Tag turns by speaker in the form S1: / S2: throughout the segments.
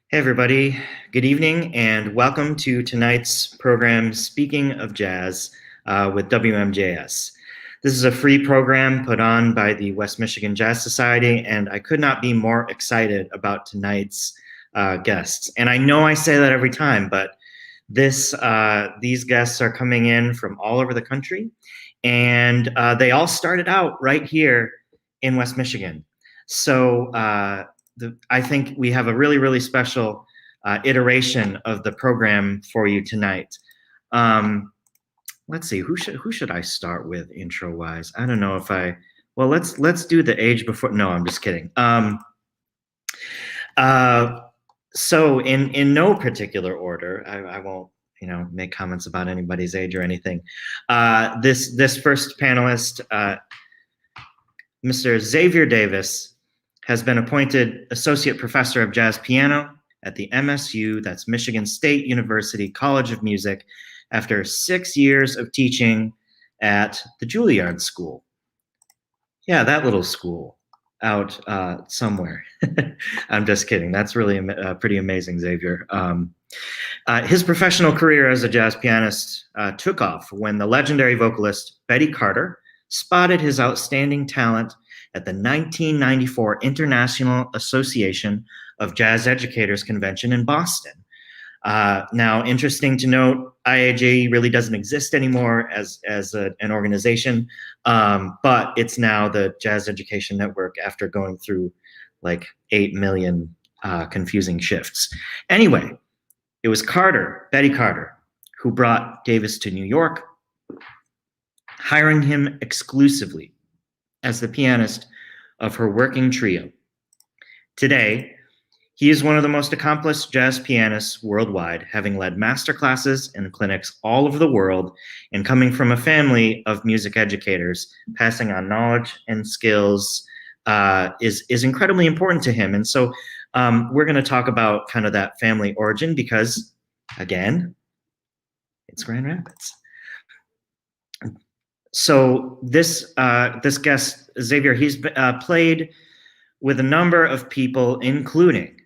S1: Hey, everybody. Good evening, and welcome to tonight's program, Speaking of Jazz, with WMJS. This is a free program put on by the West Michigan Jazz Society, and I could not be more excited about tonight's guests. And I know I say that every time, but these guests are coming in from all over the country, and they all started out right here in West Michigan. So I think we have a really, really special iteration of the program for you tonight. Let's see, who should I start with intro wise? I don't know if well, let's do the age before. No, I'm just kidding. So in no particular order, I won't make comments about anybody's age or anything. This first panelist, Mr. Xavier Davis, has been appointed Associate Professor of Jazz Piano at the MSU, that's Michigan State University College of Music, after 6 years of teaching at the Juilliard School. Yeah, that little school out somewhere. I'm just kidding. That's really pretty amazing, Xavier. His professional career as a jazz pianist took off when the legendary vocalist Betty Carter spotted his outstanding talent at the 1994 International Association of Jazz Educators Convention in Boston. Now, interesting to note, IAJ really doesn't exist anymore as an organization, but it's now the Jazz Education Network after going through like 8 million confusing shifts. Anyway, it was Betty Carter, who brought Davis to New York, hiring him exclusively as the pianist of her working trio. Today, he is one of the most accomplished jazz pianists worldwide, having led masterclasses and clinics all over the world and coming from a family of music educators. Passing on knowledge and skills is incredibly important to him. And so we're going to talk about kind of that family origin because, again, it's Grand Rapids. So this guest, Xavier, he's played with a number of people, including,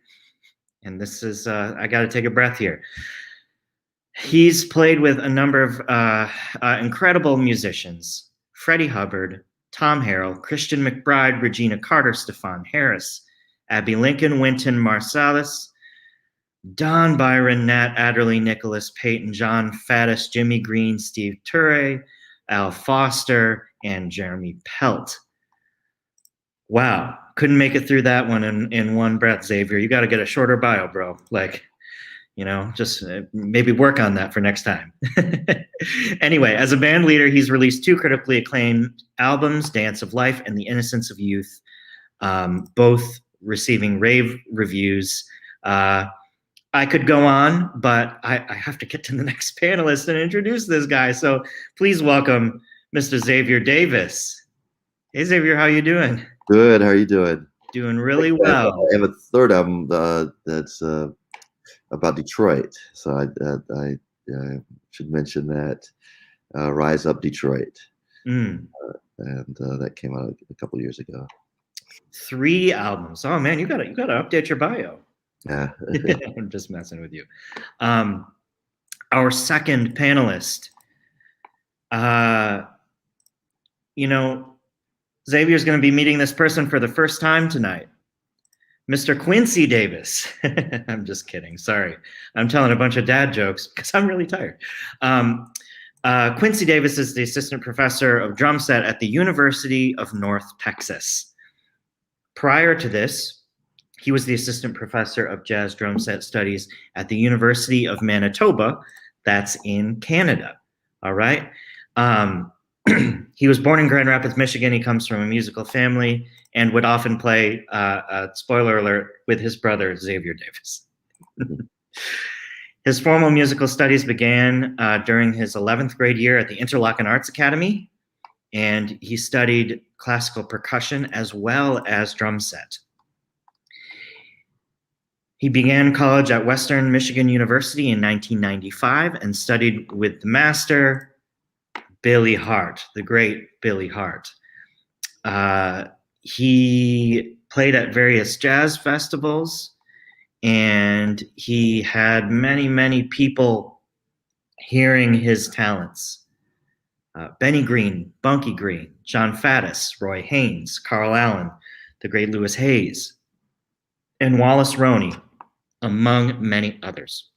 S1: and this is, I got to take a breath here. He's played with a number of incredible musicians: Freddie Hubbard, Tom Harrell, Christian McBride, Regina Carter, Stefan Harris, Abby Lincoln, Wynton Marsalis, Don Byron, Nat Adderley, Nicholas Payton, John Faddis, Jimmy Green, Steve Turre, Al Foster, and Jeremy Pelt. Wow, couldn't make it through that one in one breath, Xavier. You got to get a shorter bio, bro. Like, just maybe work on that for next time. Anyway, as a band leader, he's released 2 critically acclaimed albums, Dance of Life and The Innocence of Youth, both receiving rave reviews. I could go on, but I have to get to the next panelist and introduce this guy. So please welcome Mr. Xavier Davis. Hey, Xavier, how you doing?
S2: Good. How are you doing?
S1: Doing really well.
S2: I have a third album that's about Detroit. So I should mention that, Rise Up Detroit. And that came out a couple years ago.
S1: 3 albums. Oh, man, you gotta update your bio.
S2: Yeah.
S1: I'm just messing with you. Our second panelist, Xavier's going to be meeting this person for the first time tonight, Mr. Quincy Davis. I'm just kidding. Sorry. I'm telling a bunch of dad jokes because I'm really tired. Quincy Davis is the assistant professor of drum set at the University of North Texas. Prior to this, he was the assistant professor of jazz drum set studies at the University of Manitoba, that's in Canada. All right. He was born in Grand Rapids, Michigan. He comes from a musical family and would often play, spoiler alert, with his brother, Xavier Davis. His formal musical studies began during his 11th grade year at the Interlochen Arts Academy, and he studied classical percussion as well as drum set. He began college at Western Michigan University in 1995 and studied with the master, Billy Hart, the great Billy Hart. He played at various jazz festivals and he had many, many people hearing his talents. Benny Green, Bunky Green, John Faddis, Roy Haynes, Carl Allen, the great Louis Hayes, and Wallace Roney, among many others.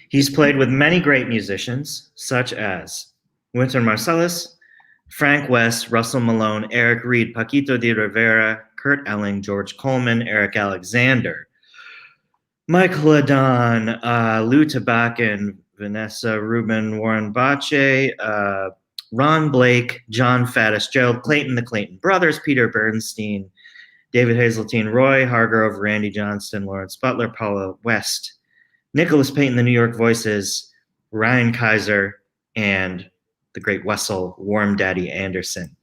S1: He's played with many great musicians, such as Wynton Marsalis, Frank West, Russell Malone, Eric Reed, Paquito de Rivera, Kurt Elling, George Coleman, Eric Alexander, Michael Adon, Lou Tabakin, Vanessa Rubin, Warren Bache, Ron Blake, John Faddis, Gerald Clayton, the Clayton Brothers, Peter Bernstein, David Hazeltine, Roy Hargrove, Randy Johnston, Lawrence Butler, Paula West, Nicholas Payton, the New York Voices, Ryan Kaiser, and the great Wessel Warm Daddy Anderson.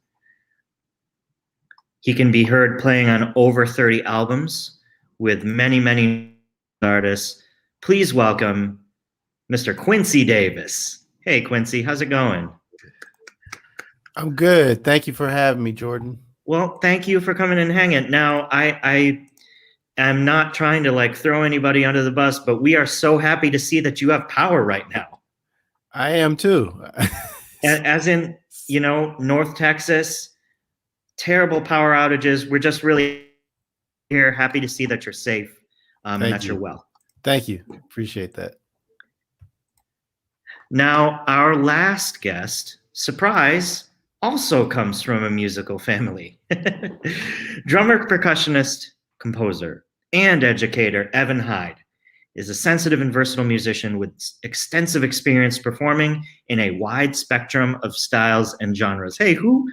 S1: He can be heard playing on over 30 albums with many, many artists. Please welcome Mr. Quincy Davis. Hey, Quincy, how's it going?
S3: I'm good. Thank you for having me, Jordan.
S1: Well, thank you for coming and hanging. Now, I am not trying to like throw anybody under the bus, but we are so happy to see that you have power right now.
S3: I am too.
S1: As in, you know, North Texas, terrible power outages. We're just really here, happy to see that you're safe, and that you're well.
S3: Thank you. Appreciate that.
S1: Now, our last guest, surprise, also comes from a musical family. Drummer, percussionist, composer, and educator Evan Hyde is a sensitive and versatile musician with extensive experience performing in a wide spectrum of styles and genres. Hey, who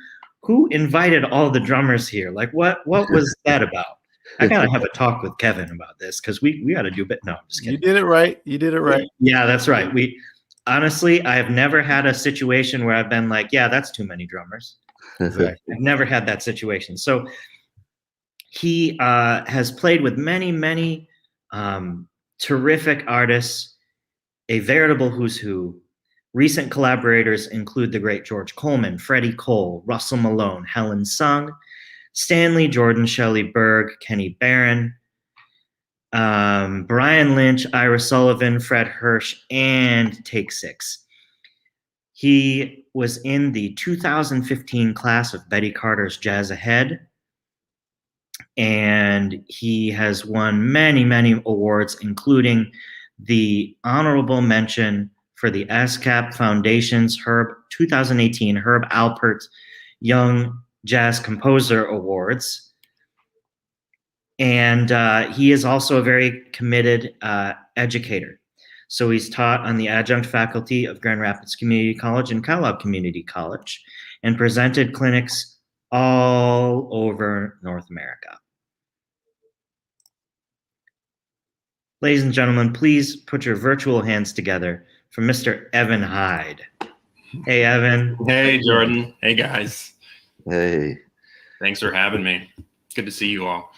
S1: invited all the drummers here? Like, what was that about? I gotta have a talk with Kevin about this because we got to do a bit. No, I'm just kidding.
S3: You did it right. You did it right.
S1: Yeah, that's right. Honestly, I have never had a situation where I've been like, yeah, that's too many drummers.
S3: Exactly.
S1: I've never had that situation. So he has played with many, many terrific artists, a veritable who's who. Recent collaborators include the great George Coleman, Freddie Cole, Russell Malone, Helen Sung, Stanley Jordan, Shelley Berg, Kenny Barron, Brian Lynch, Ira Sullivan, Fred Hirsch, and Take Six. He was in the 2015 class of Betty Carter's Jazz Ahead, and he has won many, many awards, including the honorable mention for the ASCAP Foundation's 2018 Herb Alpert Young Jazz Composer Awards. And he is also a very committed educator. So he's taught on the adjunct faculty of Grand Rapids Community College and Kellogg Community College and presented clinics all over North America. Ladies and gentlemen, please put your virtual hands together for Mr. Evan Hyde. Hey, Evan.
S4: Hey, Jordan. Hey, guys.
S2: Hey.
S4: Thanks for having me. Good to see you all.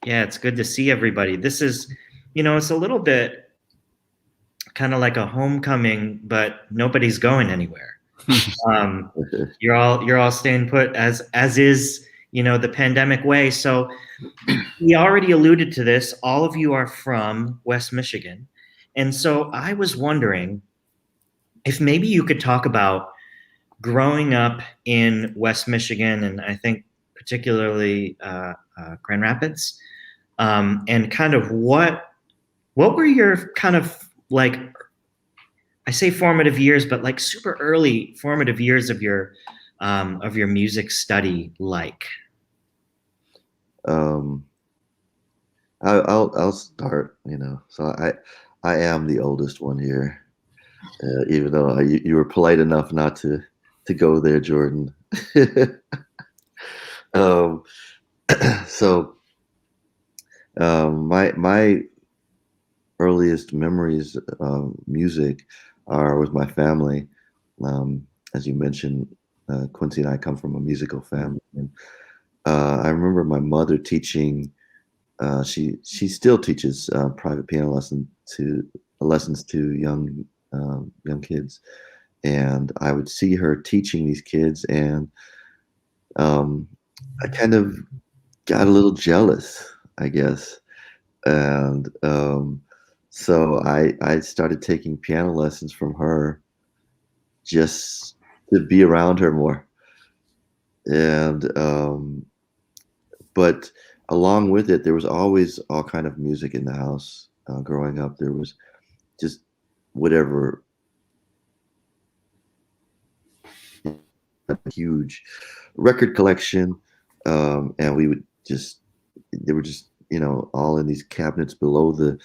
S1: Yeah, it's good to see everybody. This is, it's a little bit kind of like a homecoming, but nobody's going anywhere. You're all staying put as is, the pandemic way. So we already alluded to this. All of you are from West Michigan. And so I was wondering if maybe you could talk about growing up in West Michigan, and I think particularly Grand Rapids, and kind of what were your kind of like, I say formative years, but like super early formative years of your music study
S2: I'll start. So I am the oldest one here, even though you were polite enough not to go there, Jordan. So my earliest memories of music are with my family. As you mentioned, Quincy and I come from a musical family, and I remember my mother teaching. She still teaches private piano lessons to young kids, and I would see her teaching these kids, and I kind of got a little jealous, I guess. And so I started taking piano lessons from her just to be around her more. And but along with it, there was always all kind of music in the house. Growing up, there was just whatever, a huge record collection, and we would just, they were just, all in these cabinets below the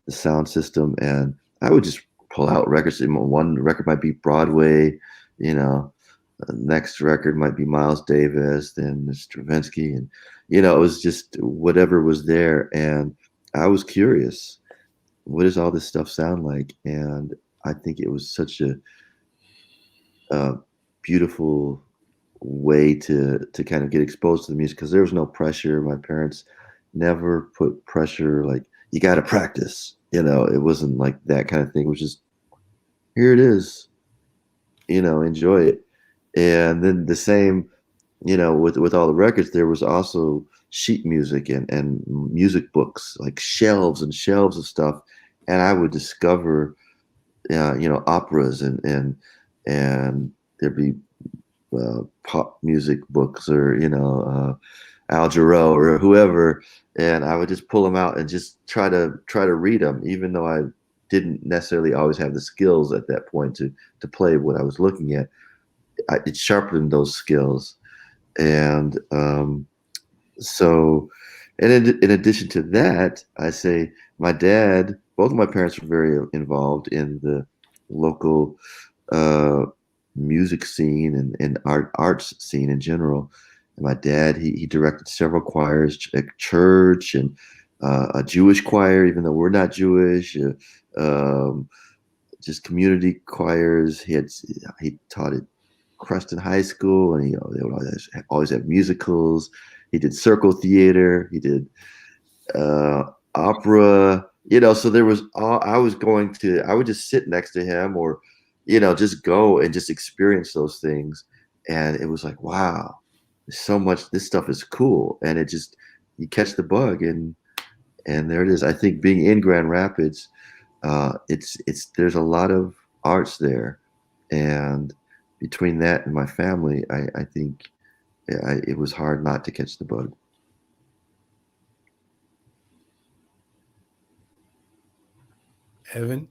S2: sound system, and I would just pull out records. One record might be Broadway, next record might be Miles Davis, then Stravinsky, and it was just whatever was there. And I was curious, what does all this stuff sound like? And I think it was such a beautiful way to kind of get exposed to the music, because there was no pressure. My parents never put pressure like, you got to practice. It wasn't like that kind of thing. It was just, here it is, enjoy it. And then the same, with all the records, there was also sheet music and music books, like shelves and shelves of stuff. And I would discover, operas, and there'd be pop music books, or Al Jarreau or whoever, and I would just pull them out and just try to read them, even though I didn't necessarily always have the skills at that point to play what I was looking at. It sharpened those skills. And so, and in addition to that, I say my dad, both of my parents were very involved in the local music scene and arts scene in general. And my dad, he directed several choirs at church, and a Jewish choir, even though we're not Jewish, just community choirs. He taught at Creston High School, and they would always have musicals. He did circle theater. He did opera. So there was I would just sit next to him, or just go and just experience those things. And it was like, wow, there's so much, this stuff is cool. And it just, you catch the bug, and there it is. I think being in Grand Rapids, there's a lot of arts there. And between that and my family, I think it was hard not to catch the bug.
S3: Evan?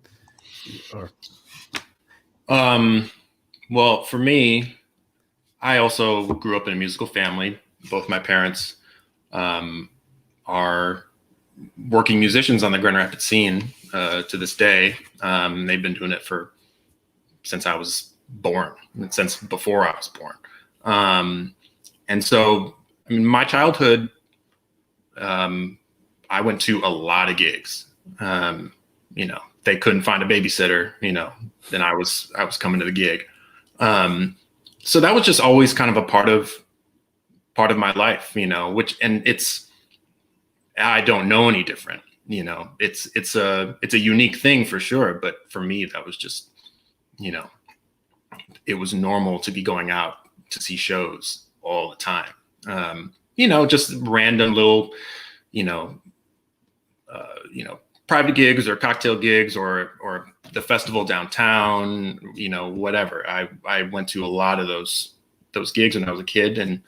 S4: Well, for me, I also grew up in a musical family. Both my parents are working musicians on the Grand Rapids scene to this day. They've been doing it since I was born, since before I was born. And so, my childhood, I went to a lot of gigs. They couldn't find a babysitter, then I was coming to the gig. So that was just always kind of a part of my life, I don't know any different, it's a unique thing for sure. But for me, that was just, it was normal to be going out to see shows all the time. Just random little, private gigs or cocktail gigs or the festival downtown, whatever. I went to a lot of those gigs when I was a kid, and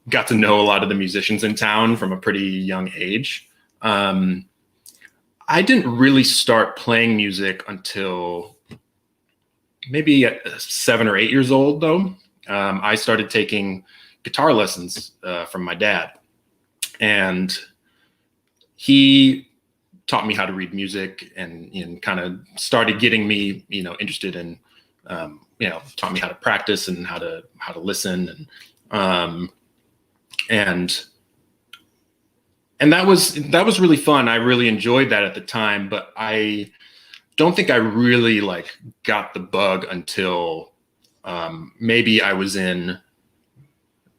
S4: got to know a lot of the musicians in town from a pretty young age. I didn't really start playing music until maybe at 7 or 8 years old, though. I started taking guitar lessons from my dad, and he taught me how to read music, and kind of started getting me, interested in, taught me how to practice and how to listen, and that was really fun. I really enjoyed that at the time, but I don't think I really got the bug until maybe I was in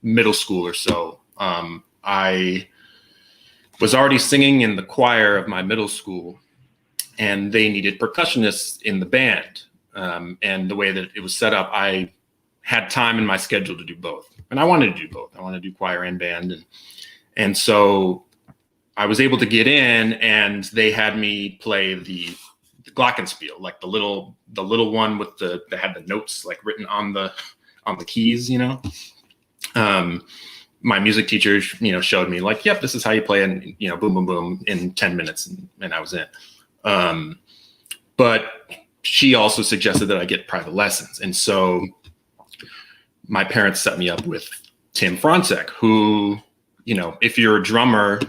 S4: middle school or so. I was already singing in the choir of my middle school, and they needed percussionists in the band. And the way that it was set up, I had time in my schedule to do both. And I wanted to do both. I wanted to do choir and band. And so I was able to get in, and they had me play the glockenspiel, like the little one with that had the notes like written on the keys, you know. My music teacher, you know, showed me like, yep, this is how you play, and you know, boom, boom, boom, in 10 minutes, and I was in. But she also suggested that I get private lessons, and so my parents set me up with Tim Franczek, who, you know, if you're a drummer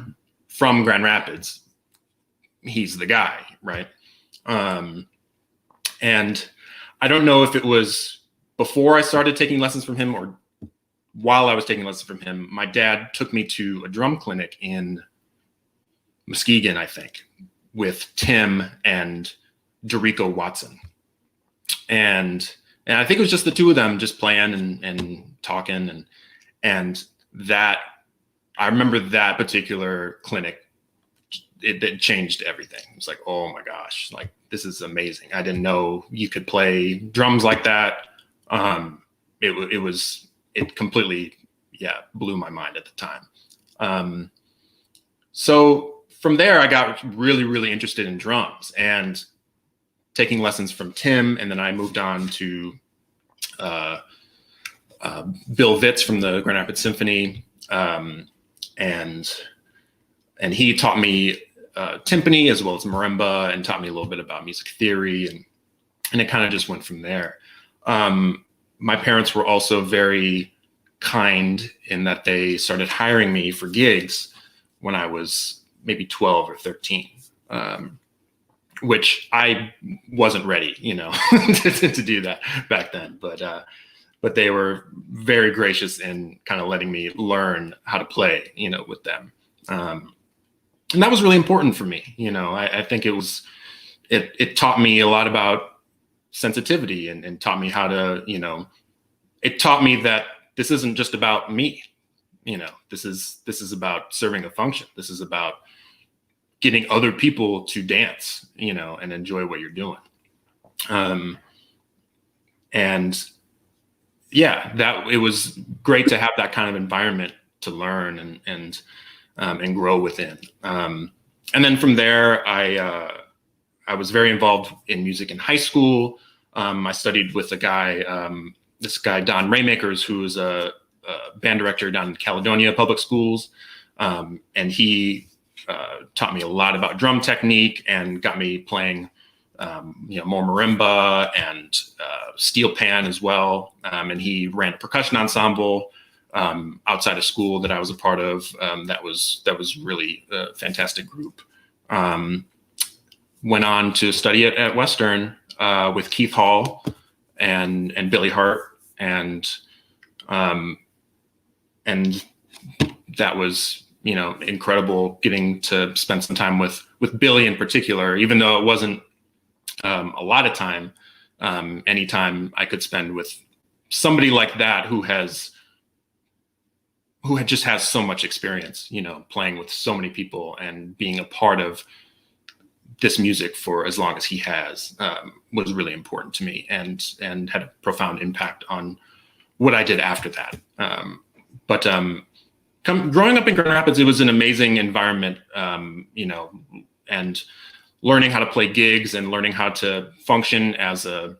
S4: from Grand Rapids, he's the guy, right? And I don't know if it was before I started taking lessons from him or while I was taking lessons from him. My dad took me to a drum clinic in Muskegon, I think, with Tim and Dorico Watson. And I think it was just the two of them just playing and talking, and that, I remember that particular clinic, it changed everything. It was like, oh my gosh, like this is amazing. I didn't know you could play drums like that. It completely, blew my mind at the time. So from there, I got really, really interested in drums and taking lessons from Tim. And then I moved on to Bill Vitz from the Grand Rapids Symphony. And he taught me timpani as well as marimba, and taught me a little bit about music theory, and it kind of just went from there. My parents were also very kind in that they started hiring me for gigs when I was maybe 12 or 13, which I wasn't ready, you know, to do that back then. But they were very gracious in kind of letting me learn how to play, you know, with them. And that was really important for me. You know, I think it taught me a lot about sensitivity, and taught me how to, you know, it taught me that this isn't just about me. You know, this is about serving a function. This is about getting other people to dance, you know, and enjoy what you're doing. And yeah, that it was great to have that kind of environment to learn and grow within. And then from there, I was very involved in music in high school. I studied with this guy, Don Raymakers, who is a band director down in Caledonia Public Schools. And he taught me a lot about drum technique and got me playing more marimba and steel pan as well. And he ran a percussion ensemble outside of school that I was a part of. That was really a fantastic group. Went on to study at Western with Keith Hall and Billy Hart, and that was, you know, incredible getting to spend some time with Billy in particular, even though it wasn't a lot of time. Any time I could spend with somebody like that who just has so much experience, you know, playing with so many people and being a part of this music for as long as he has, was really important to me, and had a profound impact on what I did after that. Growing up in Grand Rapids, it was an amazing environment, you know, and learning how to play gigs and learning how to function as a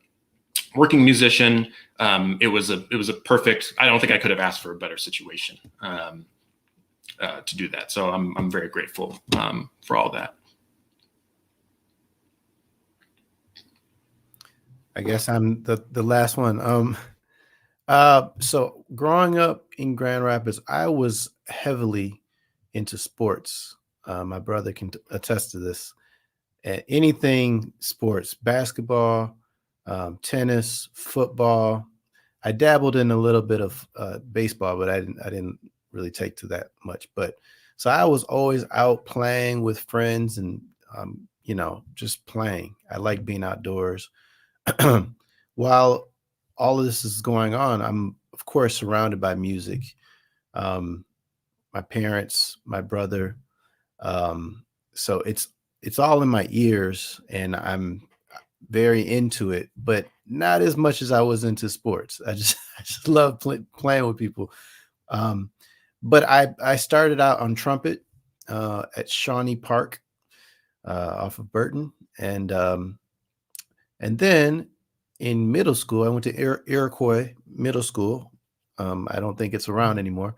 S4: working musician. It was a perfect, I don't think I could have asked for a better situation to do that. So I'm very grateful for all that.
S3: I guess I'm the last one. So growing up in Grand Rapids, I was heavily into sports. My brother can attest to this. Anything sports, basketball, tennis, football. I dabbled in a little bit of baseball, but I didn't really take to that much. But so I was always out playing with friends and you know, just playing. I like being outdoors. While all of this is going on, I'm of course surrounded by music. My parents, my brother. So it's all in my ears, and I'm very into it, but not as much as I was into sports. I just love playing with people. But I started out on trumpet, at Shawnee Park off of Burton. And then in middle school, I went to Iroquois Middle School. I don't think it's around anymore.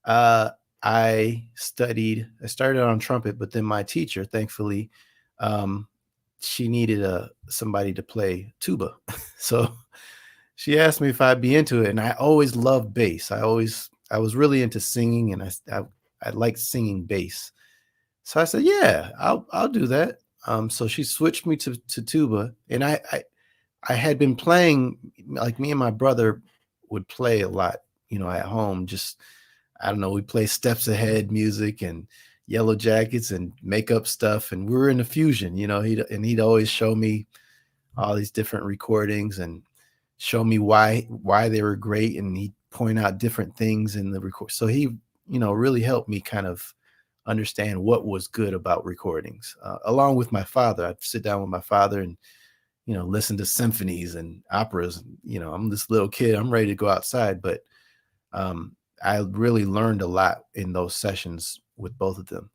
S3: I started on trumpet, but then my teacher, thankfully, she needed somebody to play tuba. So she asked me if I'd be into it. And I always loved bass. I was really into singing, and I liked singing bass. So I said, yeah, I'll do that. So she switched me to tuba, and I had been playing, like me and my brother would play a lot, at home. Just, I don't know, we play Steps Ahead music and Yellow Jackets and make up stuff. And we were in the fusion, he'd always show me all these different recordings and show me why they were great. And he'd point out different things in the record. So he, really helped me kind of understand what was good about recordings. Along with my father, I'd sit down with my father and, listen to symphonies and operas. I'm this little kid, I'm ready to go outside, but I really learned a lot in those sessions with both of them.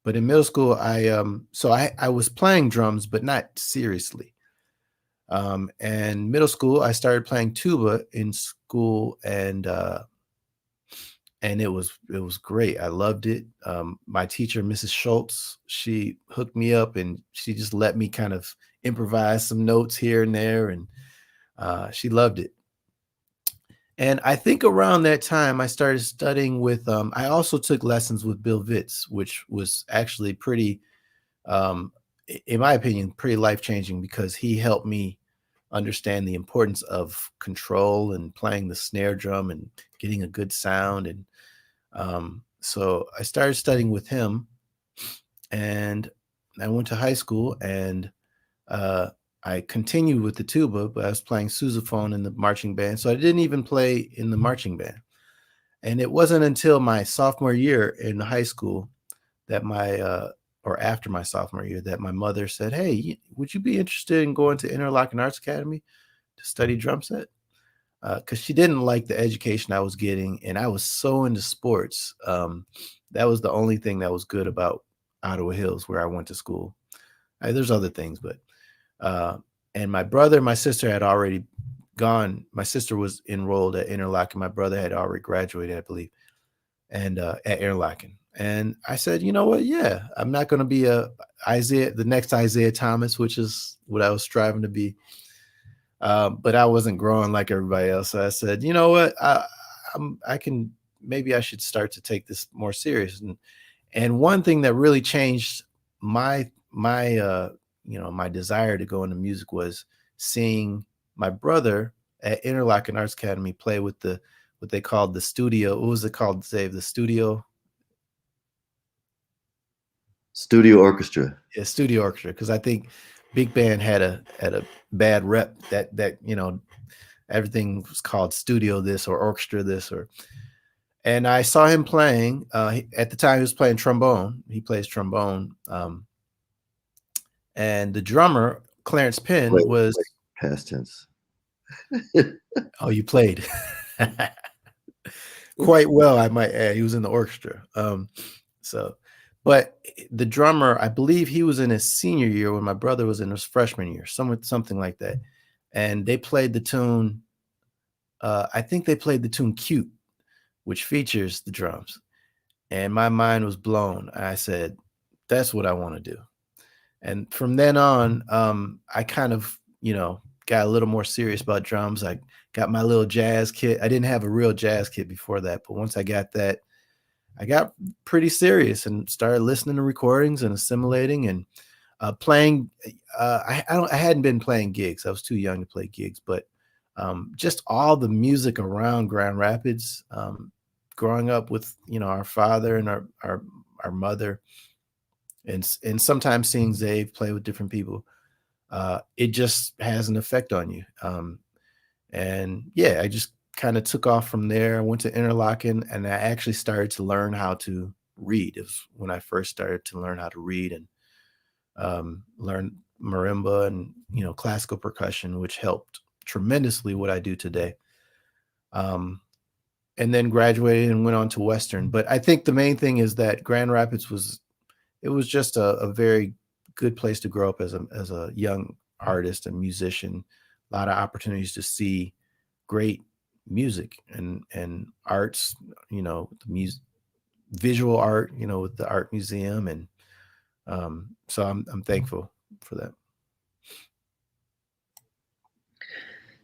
S3: But in middle school, I was playing drums, but not seriously. And middle school, I started playing tuba in school, and it was great. I loved it. My teacher, Mrs. Schultz, she hooked me up, and she just let me kind of improvise some notes here and there, and she loved it. And I think around that time, I started studying with, I also took lessons with Bill Vitz, which was actually pretty, in my opinion, pretty life-changing, because he helped me understand the importance of control and playing the snare drum and getting a good sound. And so I started studying with him, and I went to high school, and I continued with the tuba, but I was playing sousaphone in the marching band. So I didn't even play in the marching band. And it wasn't until my sophomore year in high school that or after my sophomore year, that my mother said, hey, would you be interested in going to Interlochen Arts Academy to study drum set? Because she didn't like the education I was getting, and I was so into sports. That was the only thing that was good about Ottawa Hills, where I went to school. There's other things, but and my brother and my sister had already gone. My sister was enrolled at Interlochen. My brother had already graduated, I believe, and at Interlochen. And I said, you know what? Yeah, I'm not going to be the next Isaiah Thomas, which is what I was striving to be. But I wasn't growing like everybody else. So I said, you know what? Maybe I should start to take this more serious. And one thing that really changed my desire to go into music was seeing my brother at Interlochen Arts Academy play with what they called the studio. What was it called, Dave? The studio
S2: orchestra.
S3: Yeah, studio orchestra. Because I think big band had a bad rep that everything was called studio this or orchestra this and I saw him playing. At the time he was playing trombone. He plays trombone. And the drummer, Clarence Penn, was
S2: past tense.
S3: Oh, you played quite well, I might add. He was in the orchestra. But the drummer, I believe he was in his senior year when my brother was in his freshman year, something like that. And they played the tune. I think they played the tune "Cute," which features the drums. And my mind was blown. I said, "That's what I want to do." And from then on, I kind of, got a little more serious about drums. I got my little jazz kit. I didn't have a real jazz kit before that, but once I got that, I got pretty serious and started listening to recordings and assimilating and playing. I hadn't been playing gigs. I was too young to play gigs, but just all the music around Grand Rapids, growing up with, our father and our mother, and sometimes seeing Zave play with different people, it just has an effect on you. And yeah, I just kind of took off from there. I went to Interlochen, and I actually started to learn how to read. It was when I first started to learn how to read and learn marimba and, classical percussion, which helped tremendously what I do today. And and then graduated and went on to Western. But I think the main thing is that Grand Rapids was just a very good place to grow up as a young artist and musician. A lot of opportunities to see great music and arts, the visual art, with the art museum. And so I'm thankful for that.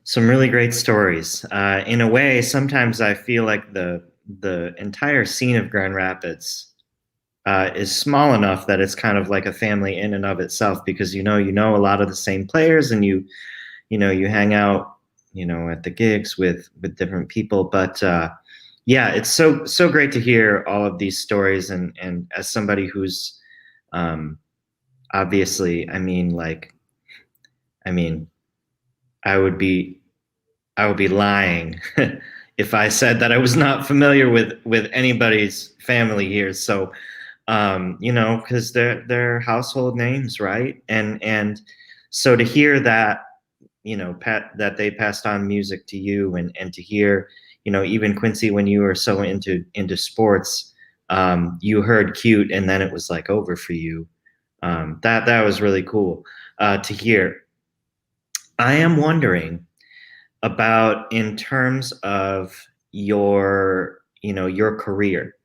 S1: Some really great stories. In a way, sometimes I feel like the entire scene of Grand Rapids is small enough that it's kind of like a family in and of itself, because you know a lot of the same players, and you hang out at the gigs with different people. But yeah, it's so great to hear all of these stories, and as somebody who's obviously, I would be lying if I said that I was not familiar with anybody's family here. So, because they're household names, right? And so to hear that, that they passed on music to you, and to hear, even Quincy, when you were so into sports, you heard Cute, and then it was like over for you. That was really cool to hear. I am wondering about, in terms of your career.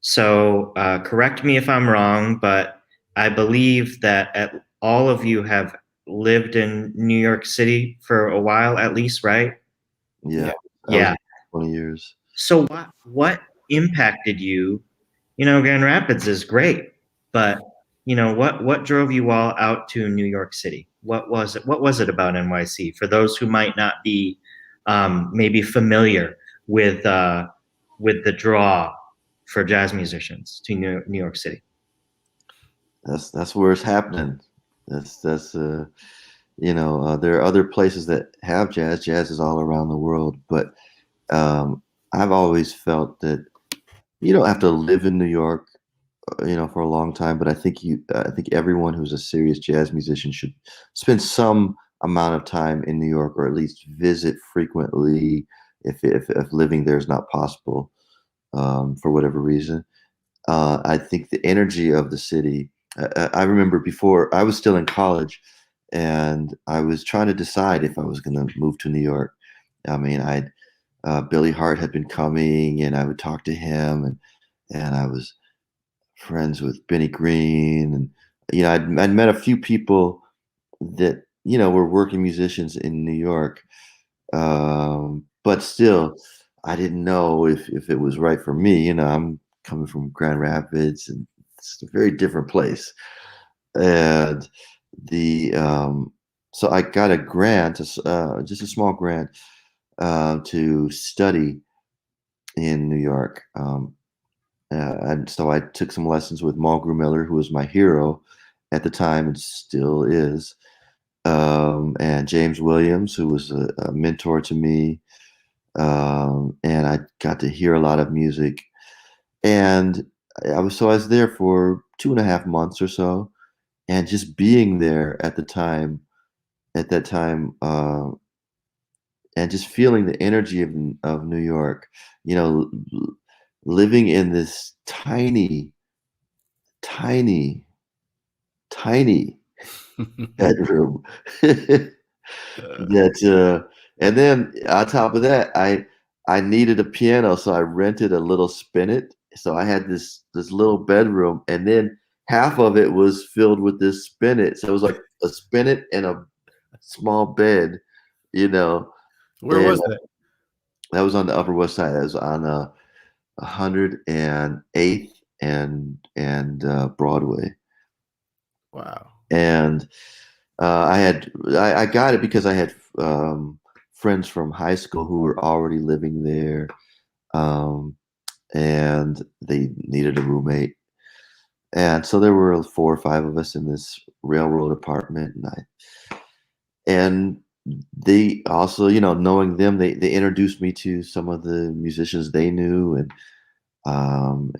S1: So correct me if I'm wrong, but I believe that all of you have lived in New York City for a while, at least, right?
S2: Yeah.
S1: Yeah.
S2: 20 years.
S1: So what impacted you? Grand Rapids is great, but what drove you all out to New York City? What was it about NYC, for those who might not be maybe familiar with the draw for jazz musicians to New York City?
S2: That's where it's happening. That's there are other places that have jazz. Jazz is all around the world, but I've always felt that you don't have to live in New York, for a long time. But I think everyone who's a serious jazz musician should spend some amount of time in New York, or at least visit frequently if living there is not possible for whatever reason. I think the energy of the city. I remember before I was still in college, and I was trying to decide if I was going to move to New York. I mean, Billy Hart had been coming, and I would talk to him, and I was friends with Benny Green, and I'd met a few people that were working musicians in New York, but still, I didn't know if it was right for me. I'm coming from Grand Rapids, and it's a very different place, and so I got a grant, just a small grant, to study in New York. And so I took some lessons with Mulgrew Miller, who was my hero at the time and still is, and James Williams, who was a mentor to me. And I got to hear a lot of music. And I was there for 2.5 months or so, and just being there at that time, and just feeling the energy of New York, living in this tiny bedroom that and then on top of that, I needed a piano, so I rented a little spinet. So I had this little bedroom, and then half of it was filled with this spinet. So it was like a spinet and a small bed,
S3: Where was that?
S2: That was on the Upper West Side. That was on 108th and Broadway.
S3: Wow.
S2: And I got it because I had friends from high school who were already living there, and they needed a roommate. And so there were 4 or 5 of us in this railroad apartment, and they also, knowing them, they introduced me to some of the musicians they knew, and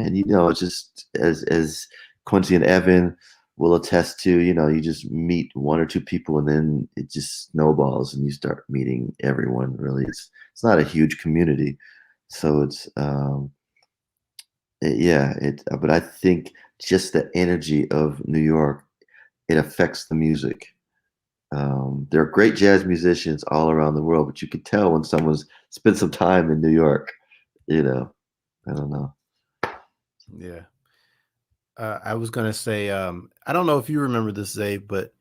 S2: it's just as Quincy and Evan will attest to, you just meet 1 or 2 people, and then it just snowballs, and you start meeting everyone. Really, it's not a huge community, So it's but I think just the energy of New York, it affects the music. There are great jazz musicians all around the world, but you could tell when someone's spent some time in New York. I don't know.
S3: Yeah. I was gonna say, I don't know if you remember this, Zave, but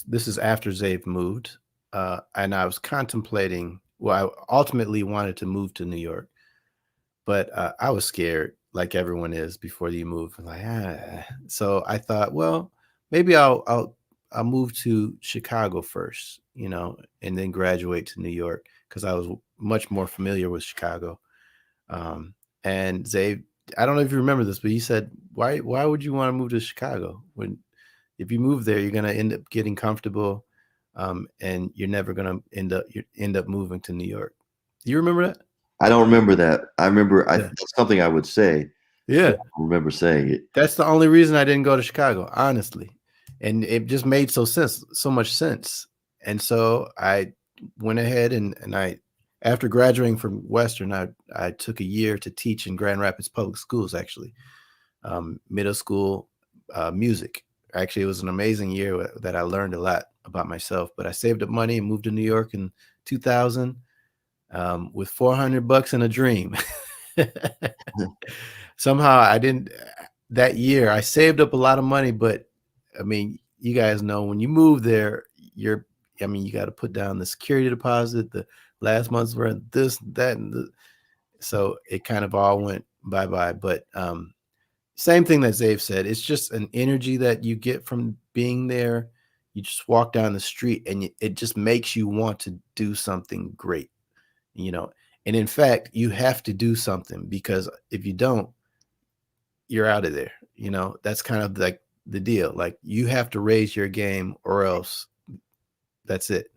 S3: this is after Zave moved, and I was contemplating. Well, I ultimately wanted to move to New York, but I was scared, like everyone is before you move. Like, so I thought, well, maybe I'll move to Chicago first, and then graduate to New York because I was much more familiar with Chicago. And Zave, I don't know if you remember this, but he said, why would you want to move to Chicago when if you move there, you're going to end up getting comfortable, and you're never going to end up moving to New York. Do you remember that?
S2: I don't remember that. I remember
S3: Yeah.
S2: that's something I would say.
S3: Yeah.
S2: I don't remember saying it.
S3: That's the only reason I didn't go to Chicago, honestly. And it just made so much sense. And so I went ahead and I, after graduating from Western, I took a year to teach in Grand Rapids Public Schools, actually, middle school music. Actually, it was an amazing year that I learned a lot about myself. But I saved up money and moved to New York in 2000 with $400 and a dream. Somehow I didn't. That year I saved up a lot of money, but I mean, you guys know when you move there, you got to put down the security deposit, the last month's rent, this, that, and so it kind of all went bye-bye. But same thing that Zave said, it's just an energy that you get from being there. You just walk down the street and it just makes you want to do something great, and in fact, you have to do something because if you don't, you're out of there. That's kind of like the deal. Like you have to raise your game or else that's it.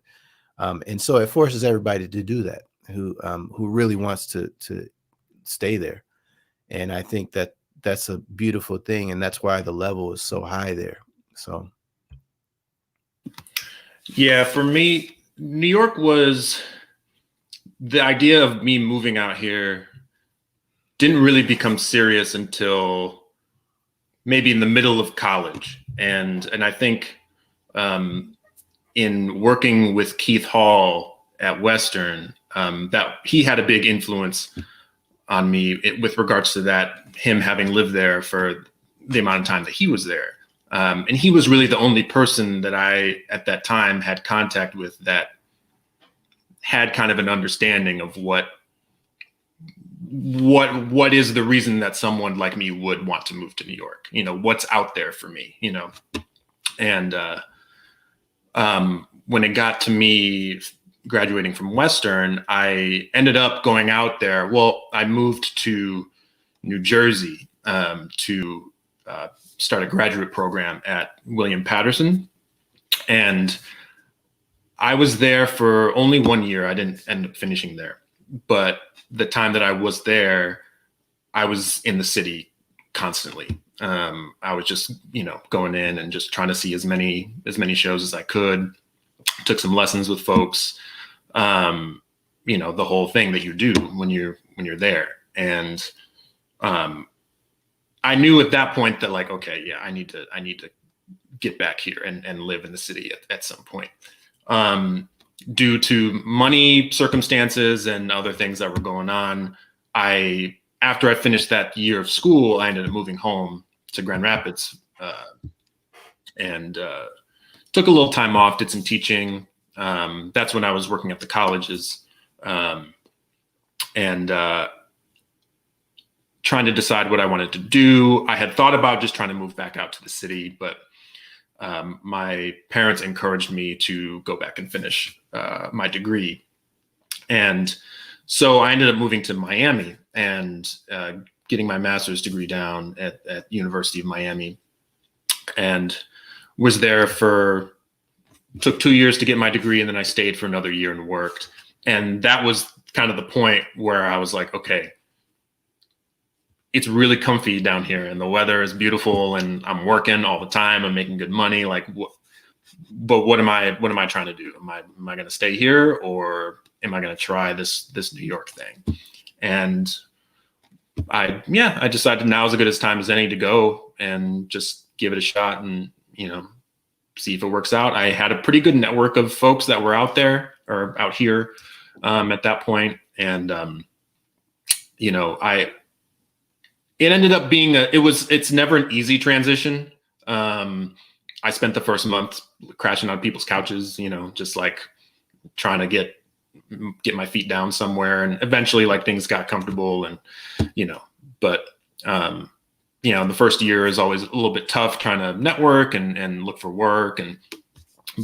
S3: And so it forces everybody to do that who really wants to stay there. And I think that that's a beautiful thing. And that's why the level is so high there. So.
S4: Yeah, for me, New York was the idea of me moving out here didn't really become serious until maybe in the middle of college. And I think in working with Keith Hall at Western, that he had a big influence on me with regards to that, him having lived there for the amount of time that he was there. And he was really the only person that I, at that time, had contact with that had kind of an understanding of what is the reason that someone like me would want to move to New York, what's out there for me, and when it got to me graduating from Western, I ended up going out there. Well, I moved to New Jersey to start a graduate program at William Patterson, and I was there for only 1 year. I didn't end up finishing there, but the time that I was there, I was in the city constantly. I was just, going in and just trying to see as many shows as I could. Took some lessons with folks. The whole thing that you do when you're there. And I knew at that point that like, okay, yeah, I need to get back here and live in the city at some point. Due to money circumstances and other things that were going on, after I finished that year of school, I ended up moving home to Grand Rapids and took a little time off, did some teaching. That's when I was working at the colleges and trying to decide what I wanted to do. I had thought about just trying to move back out to the city, but my parents encouraged me to go back and finish my degree. And so I ended up moving to Miami and getting my master's degree down at University of Miami, and was there took 2 years to get my degree. And then I stayed for another year and worked. And that was kind of the point where I was like, okay, it's really comfy down here and the weather is beautiful and I'm working all the time. I'm making good money. Like, but what am I trying to do? Am I going to stay here or am I going to try this New York thing? And I decided now is as good a time as any to go and just give it a shot and, see if it works out. I had a pretty good network of folks that were out there or out here at that point. And, it ended up being it's never an easy transition. I spent the first month crashing on people's couches, just like trying to get my feet down somewhere. And eventually like things got comfortable and, but, the first year is always a little bit tough trying to network and look for work.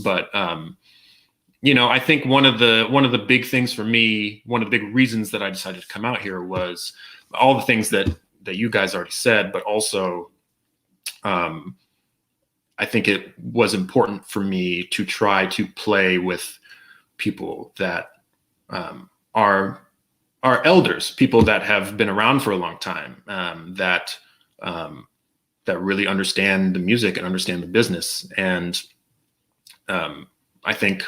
S4: But I think one of the big things for me, one of the big reasons that I decided to come out here was all the things that you guys already said, but also, I think it was important for me to try to play with people that are elders, people that have been around for a long time, that really understand the music and understand the business. And I think,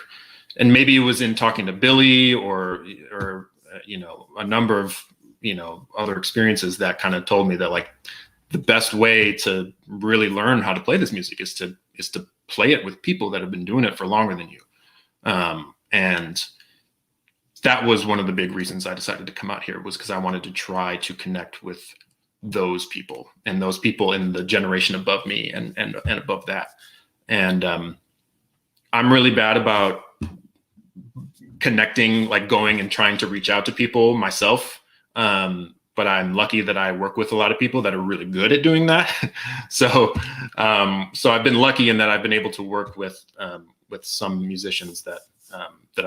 S4: and maybe it was in talking to Billy or a number of other experiences that kind of told me that like the best way to really learn how to play this music is to play it with people that have been doing it for longer than you. And that was one of the big reasons I decided to come out here, was because I wanted to try to connect with those people and those people in the generation above me and above that. And I'm really bad about connecting, like going and trying to reach out to people myself. But I'm lucky that I work with a lot of people that are really good at doing that. So I've been lucky in that I've been able to work with some musicians that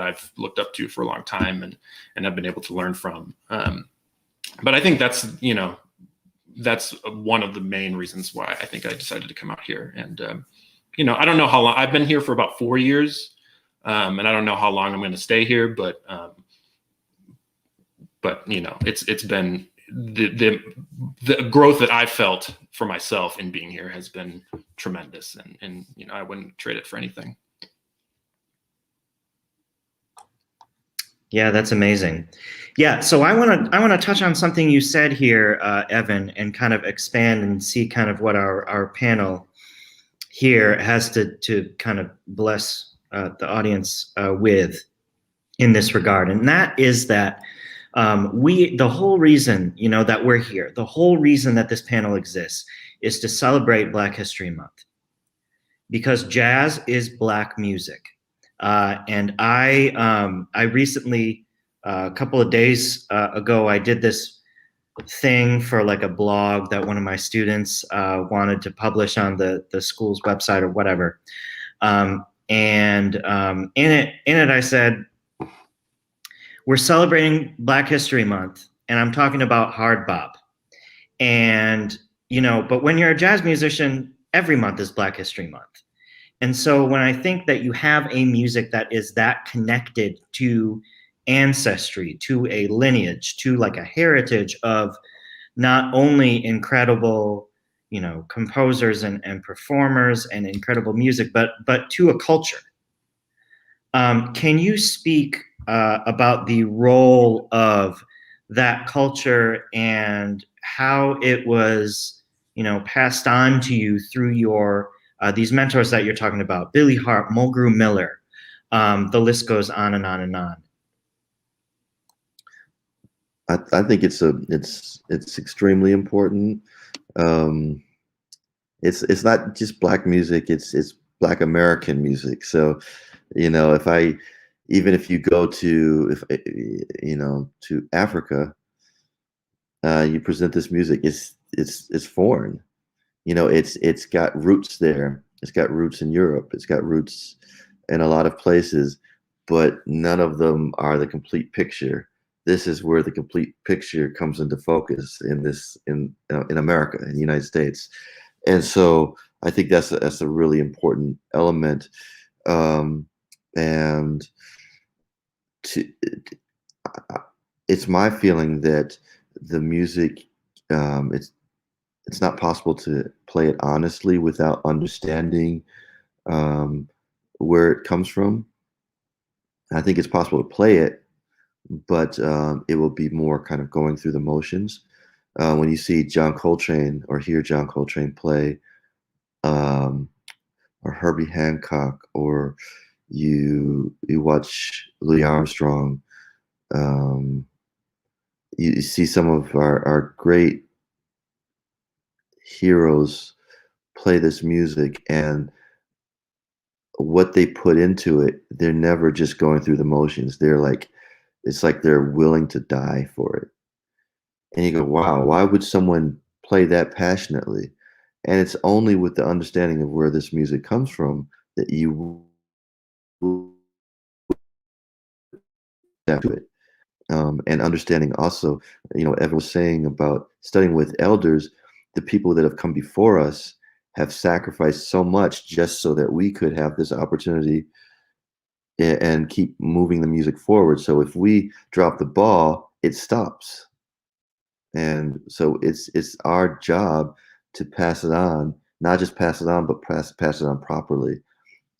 S4: I've looked up to for a long time and I've been able to learn from. But I think that's one of the main reasons why I think I decided to come out here. And, I don't know how long. I've been here for about 4 years. And I don't know how long I'm going to stay here, but it's been the growth that I felt for myself in being here has been tremendous. And I wouldn't trade it for anything.
S1: Yeah, that's amazing. Yeah, so I want to touch on something you said here, Evan, and kind of expand and see kind of what our panel here has to kind of bless the audience with in this regard. And that is that the whole reason, that we're here, the whole reason that this panel exists is to celebrate Black History Month, because jazz is Black music. And I recently, a couple of days ago, I did this thing for like a blog that one of my students wanted to publish on the school's website or whatever. And in it, I said, we're celebrating Black History Month, and I'm talking about hard bop. And, but when you're a jazz musician, every month is Black History Month. And so when I think that you have a music that is that connected to ancestry, to a lineage, to like a heritage of not only incredible, composers and performers and incredible music, but to a culture. Can you speak about the role of that culture and how it was, passed on to you through your these mentors that you're talking about, Billy Hart, Mulgrew Miller, the list goes on and on and on.
S2: I think it's extremely important. It's not just Black music; it's Black American music. So, even if you go to to Africa, you present this music, it's foreign. It's got roots there. It's got roots in Europe. It's got roots in a lot of places, but none of them are the complete picture. This is where the complete picture comes into focus in America, in the United States. And so I think that's a really important element. And it's my feeling that the music, it's not possible to play it honestly without understanding where it comes from. I think it's possible to play it, but it will be more kind of going through the motions. When you see John Coltrane or hear John Coltrane play, um, or Herbie Hancock, or you watch Louis Armstrong, um, you see some of our great heroes play this music, and what they put into it, they're never just going through the motions. They're like, it's like they're willing to die for it. And you go, wow, why would someone play that passionately? And it's only with the understanding of where this music comes from that you will adapt to it. And understanding also, Evan was saying about studying with elders, the people that have come before us have sacrificed so much just so that we could have this opportunity and keep moving the music forward. So if we drop the ball, it stops. And so it's our job to pass it on, not just pass it on, but pass it on properly.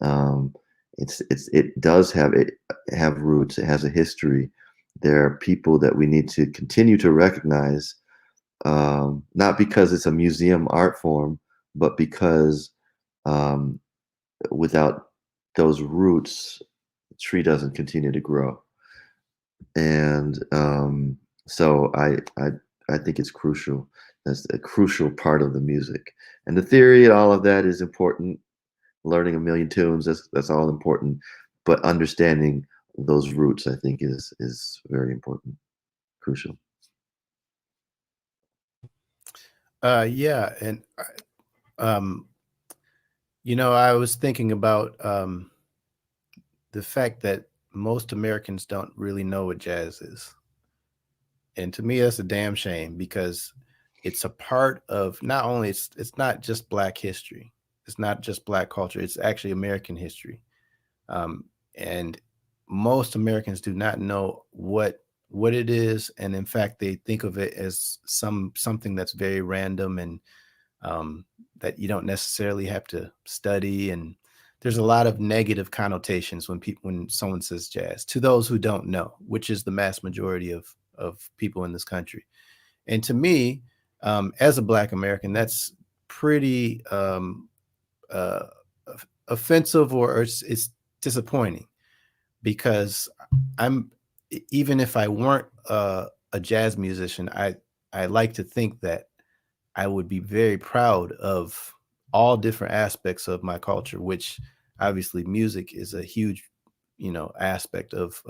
S2: Um, it does have roots. It has a history. There are people that we need to continue to recognize, not because it's a museum art form, but because um, without those roots, the tree doesn't continue to grow. And so I think it's crucial. That's a crucial part of the music. And the theory and all of that is important. Learning a million tunes, that's all important. But understanding those roots, I think, is very important, crucial.
S3: Yeah, and um, I was thinking about the fact that most Americans don't really know what jazz is. And to me, that's a damn shame, because it's a part of, not only it's not just Black history, it's not just Black culture, it's actually American history. And most Americans do not know what it is, and in fact, they think of it as something that's very random, and that you don't necessarily have to study. And there's a lot of negative connotations when someone says jazz, to those who don't know, which is the mass majority of people in this country. And to me, as a Black American, that's pretty uh, offensive, or it's disappointing, because I'm even if I weren't a jazz musician, I like to think that I would be very proud of all different aspects of my culture, which obviously music is a huge, aspect of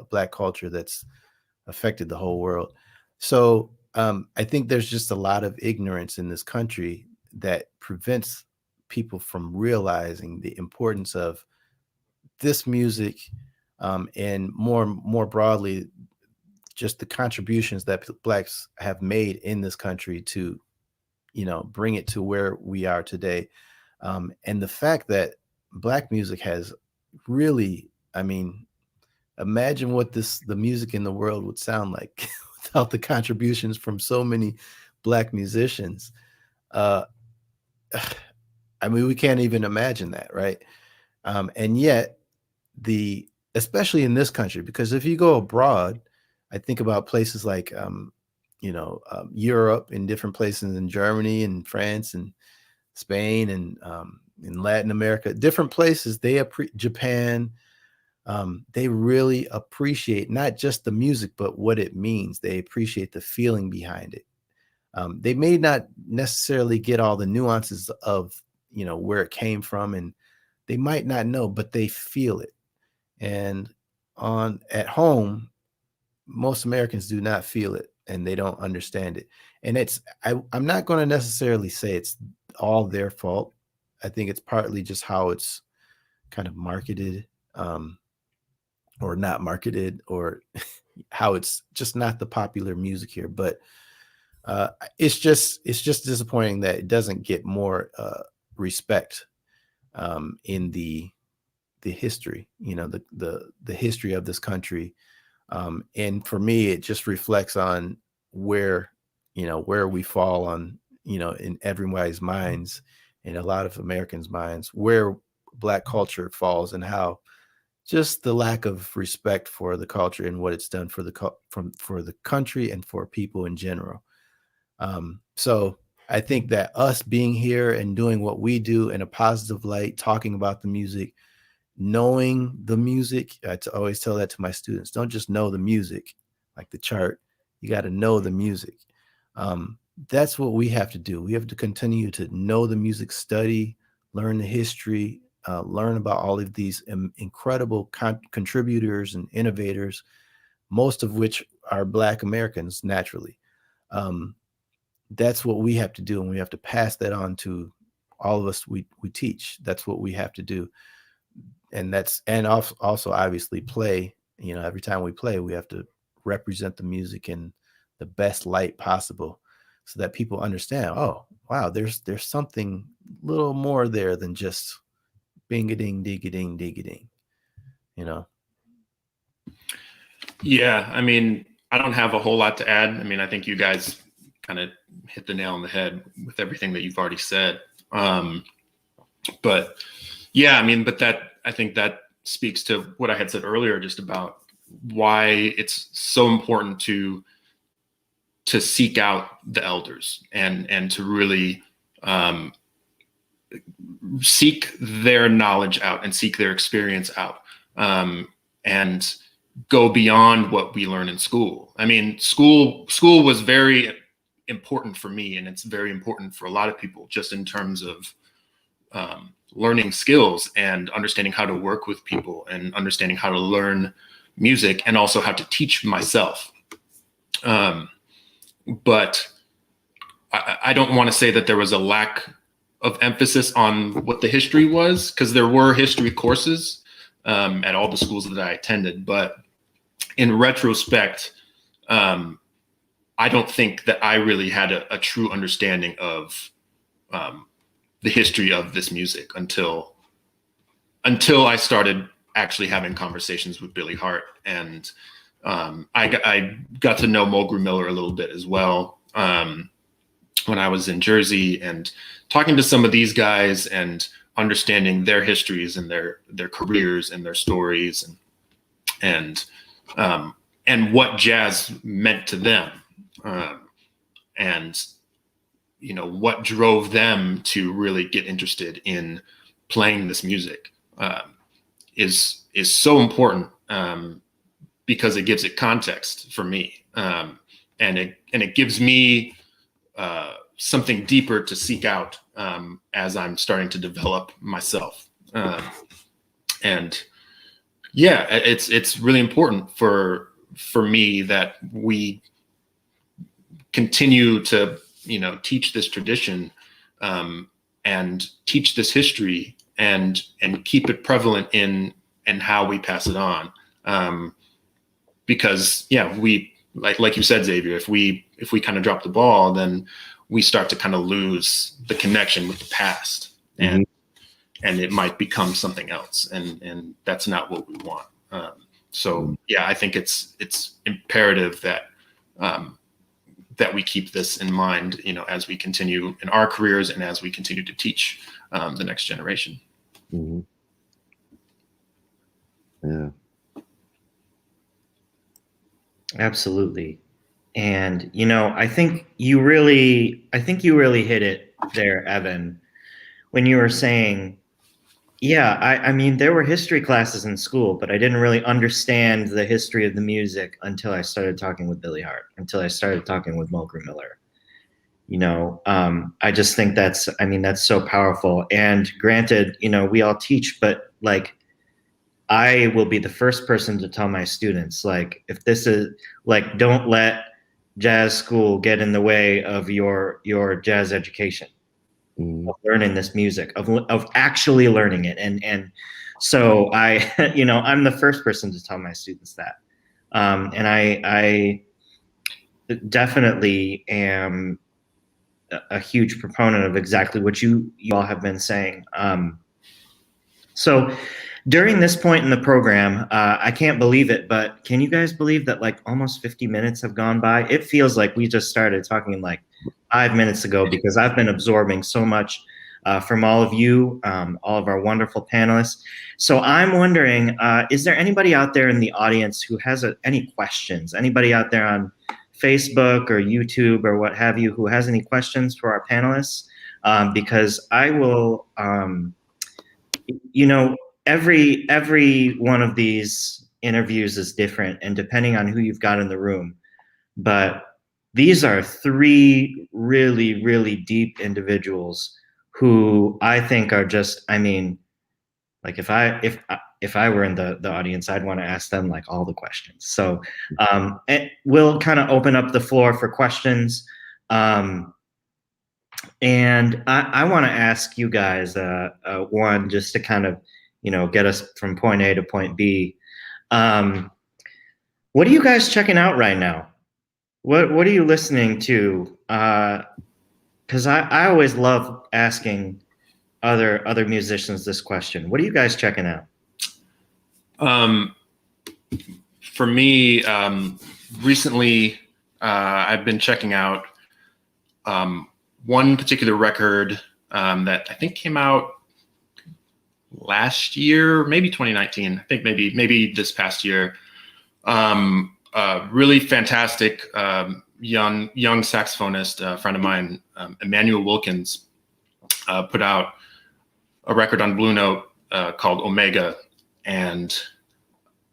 S3: Black culture that's affected the whole world. So I think there's just a lot of ignorance in this country that prevents people from realizing the importance of this music, and more broadly, just the contributions that Blacks have made in this country to, bring it to where we are today. And the fact that Black music has really, I mean, imagine what the music in the world would sound like without the contributions from so many Black musicians. Uh, I mean, we can't even imagine that, right? And yet, especially in this country, because if you go abroad, I think about places like, Europe, and different places in Germany and France and Spain, and in Latin America, different places, Japan, they really appreciate not just the music, but what it means. They appreciate the feeling behind it. They may not necessarily get all the nuances of, where it came from, and they might not know, but they feel it. And at home, most Americans do not feel it, and they don't understand it. And I'm not going to necessarily say it's all their fault. I think it's partly just how it's kind of marketed, or not marketed, or how it's just not the popular music here. But it's just disappointing that it doesn't get more respect in the history, the history of this country. And for me, it just reflects on where we fall on, in everybody's minds, in a lot of Americans' minds, where Black culture falls, and how just the lack of respect for the culture and what it's done for for the country and for people in general. So I think that us being here and doing what we do in a positive light, talking about the music, knowing the music, I always tell that to my students, don't just know the music, like the chart, you got to know the music. That's what we have to do. We have to continue to know the music, study, learn the history, learn about all of these incredible contributors and innovators, most of which are Black Americans naturally. That's what we have to do, and we have to pass that on to all of us we teach. That's what we have to do. And also obviously play, every time we play, we have to represent the music in the best light possible so that people understand, oh, wow, there's something little more there than just bing-a-ding, dig-a-ding, dig-a-ding,
S4: Yeah, I mean, I don't have a whole lot to add. I mean, I think you guys kind of hit the nail on the head with everything that you've already said. But yeah, I mean, I think that speaks to what I had said earlier, just about why it's so important to seek out the elders and to really seek their knowledge out and seek their experience out, and go beyond what we learn in school. I mean, school was very important for me, and it's very important for a lot of people, just in terms of learning skills and understanding how to work with people and understanding how to learn music and also how to teach myself. But I don't want to say that there was a lack of emphasis on what the history was, because there were history courses at all the schools that I attended. But in retrospect, I don't think that I really had a true understanding of the history of this music until I started actually having conversations with Billy Hart. And I got to know Mulgrew Miller a little bit as well when I was in Jersey, and talking to some of these guys and understanding their histories and their careers and their stories and what jazz meant to them, and what drove them to really get interested in playing this music is so important, because it gives it context for me, and it gives me something deeper to seek out as I'm starting to develop myself. And yeah, it's really important for me that we continue to teach this tradition, and teach this history, and keep it prevalent in how we pass it on. Because yeah, we like you said, Xavier, if we kind of drop the ball, then we start to kind of lose the connection with the past, and it might become something else, and that's not what we want. So yeah, I think it's imperative that that we keep this in mind, as we continue in our careers and as we continue to teach the next generation.
S2: Mm-hmm. Yeah.
S1: Absolutely. And, I think you really hit it there, Evan, when you were saying, yeah, I mean, there were history classes in school, but I didn't really understand the history of the music until I started talking with Billy Hart, until I started talking with Mulgrew Miller. I just think that's so powerful. And granted, we all teach, but I will be the first person to tell my students, if this is don't let jazz school get in the way of your jazz education, of learning this music, of actually learning it. And so I, I'm the first person to tell my students that. And I definitely am a huge proponent of exactly what you all have been saying. So during this point in the program, I can't believe it, but can you guys believe that almost 50 minutes have gone by? It feels like we just started talking 5 minutes ago, because I've been absorbing so much from all of you, all of our wonderful panelists. So I'm wondering, is there anybody out there in the audience who has any questions? Anybody out there on Facebook or YouTube or what have you who has any questions for our panelists? Because I will, every one of these interviews is different, and depending on who you've got in the room. But these are three really, really deep individuals who I think are just, I mean, like if I were in the audience, I'd want to ask them like all the questions. So we'll kind of open up the floor for questions. And I want to ask you guys one, just to kind of, get us from point A to point B. What are you guys checking out right now? What are you listening to? Because I always love asking other musicians this question. What are you guys checking out?
S4: For me, recently, I've been checking out one particular record that I think came out last year, maybe 2019. I think maybe this past year. Really fantastic young saxophonist, a friend of mine, Emmanuel Wilkins, put out a record on Blue Note called Omega, and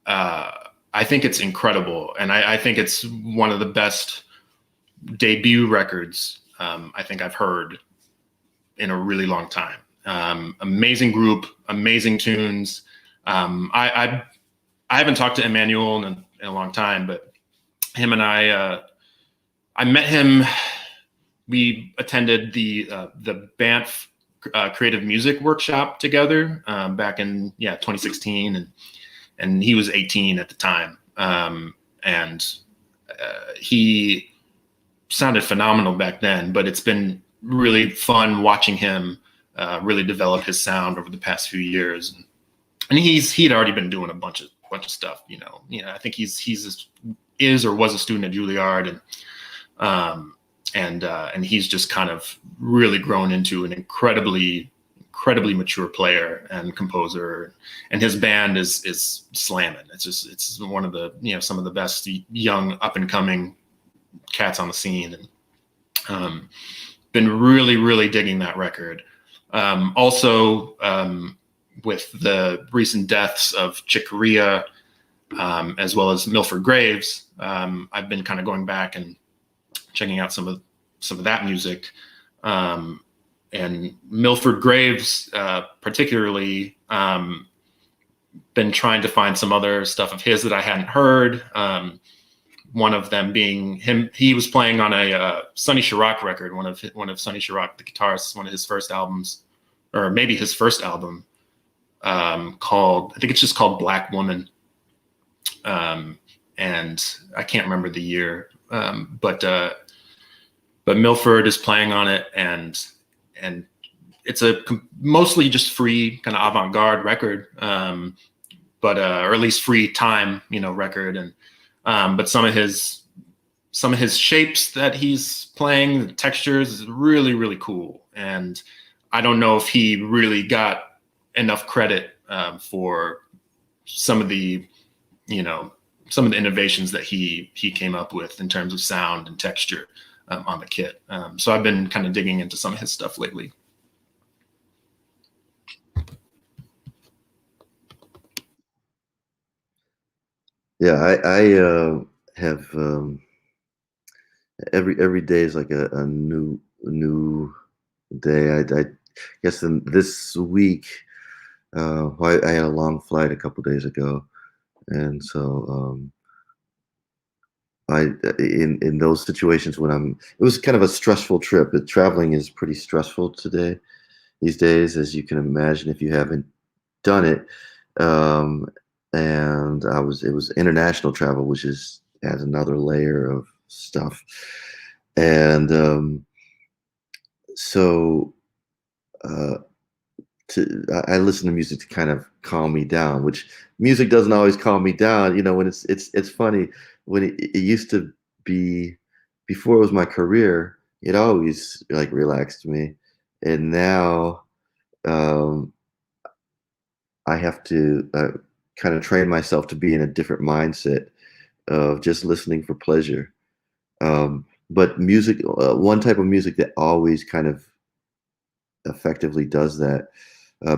S4: I think it's incredible, and I think it's one of the best debut records I think I've heard in a really long time. Amazing group, amazing tunes. I haven't talked to Emmanuel in a long time, but him and I met him. We attended the Banff Creative Music Workshop together back in 2016, and he was 18 at the time, and he sounded phenomenal back then. But it's been really fun watching him really develop his sound over the past few years, and he'd already been doing a bunch of stuff. I think is or was a student at Juilliard, and he's just kind of really grown into an incredibly mature player and composer, and his band is slamming. It's one of the some of the best young up and coming cats on the scene, and been really digging that record. Also, with the recent deaths of Chick Corea, as well as Milford Graves, I've been kind of going back and checking out some of that music. And Milford Graves, particularly, been trying to find some other stuff of his that I hadn't heard. One of them being him. He was playing on a Sonny Chirac record, one of Sonny Chirac, the guitarist, one of his first albums, or maybe his first album, called, I think it's just called Black Woman. And I can't remember the year, but Milford is playing on it, and it's a mostly just free kind of avant-garde record, but or at least free time, record, and but some of his shapes that he's playing, the textures, is really cool. And I don't know if he really got enough credit for some of the innovations that he came up with in terms of sound and texture on the kit. So I've been kind of digging into some of his stuff lately.
S2: Yeah, I have every day is like a new day. I guess this week, I had a long flight a couple days ago, and so in those situations when it was kind of a stressful trip. Traveling is pretty stressful these days, as you can imagine if you haven't done it. And it was international travel, which adds another layer of stuff. And so I listen to music to kind of calm me down, which music doesn't always calm me down. When it's funny, when it used to be, before it was my career, it always like relaxed me. and now I have to kind of train myself to be in a different mindset of just listening for pleasure. But music, one type of music that always kind of effectively does that,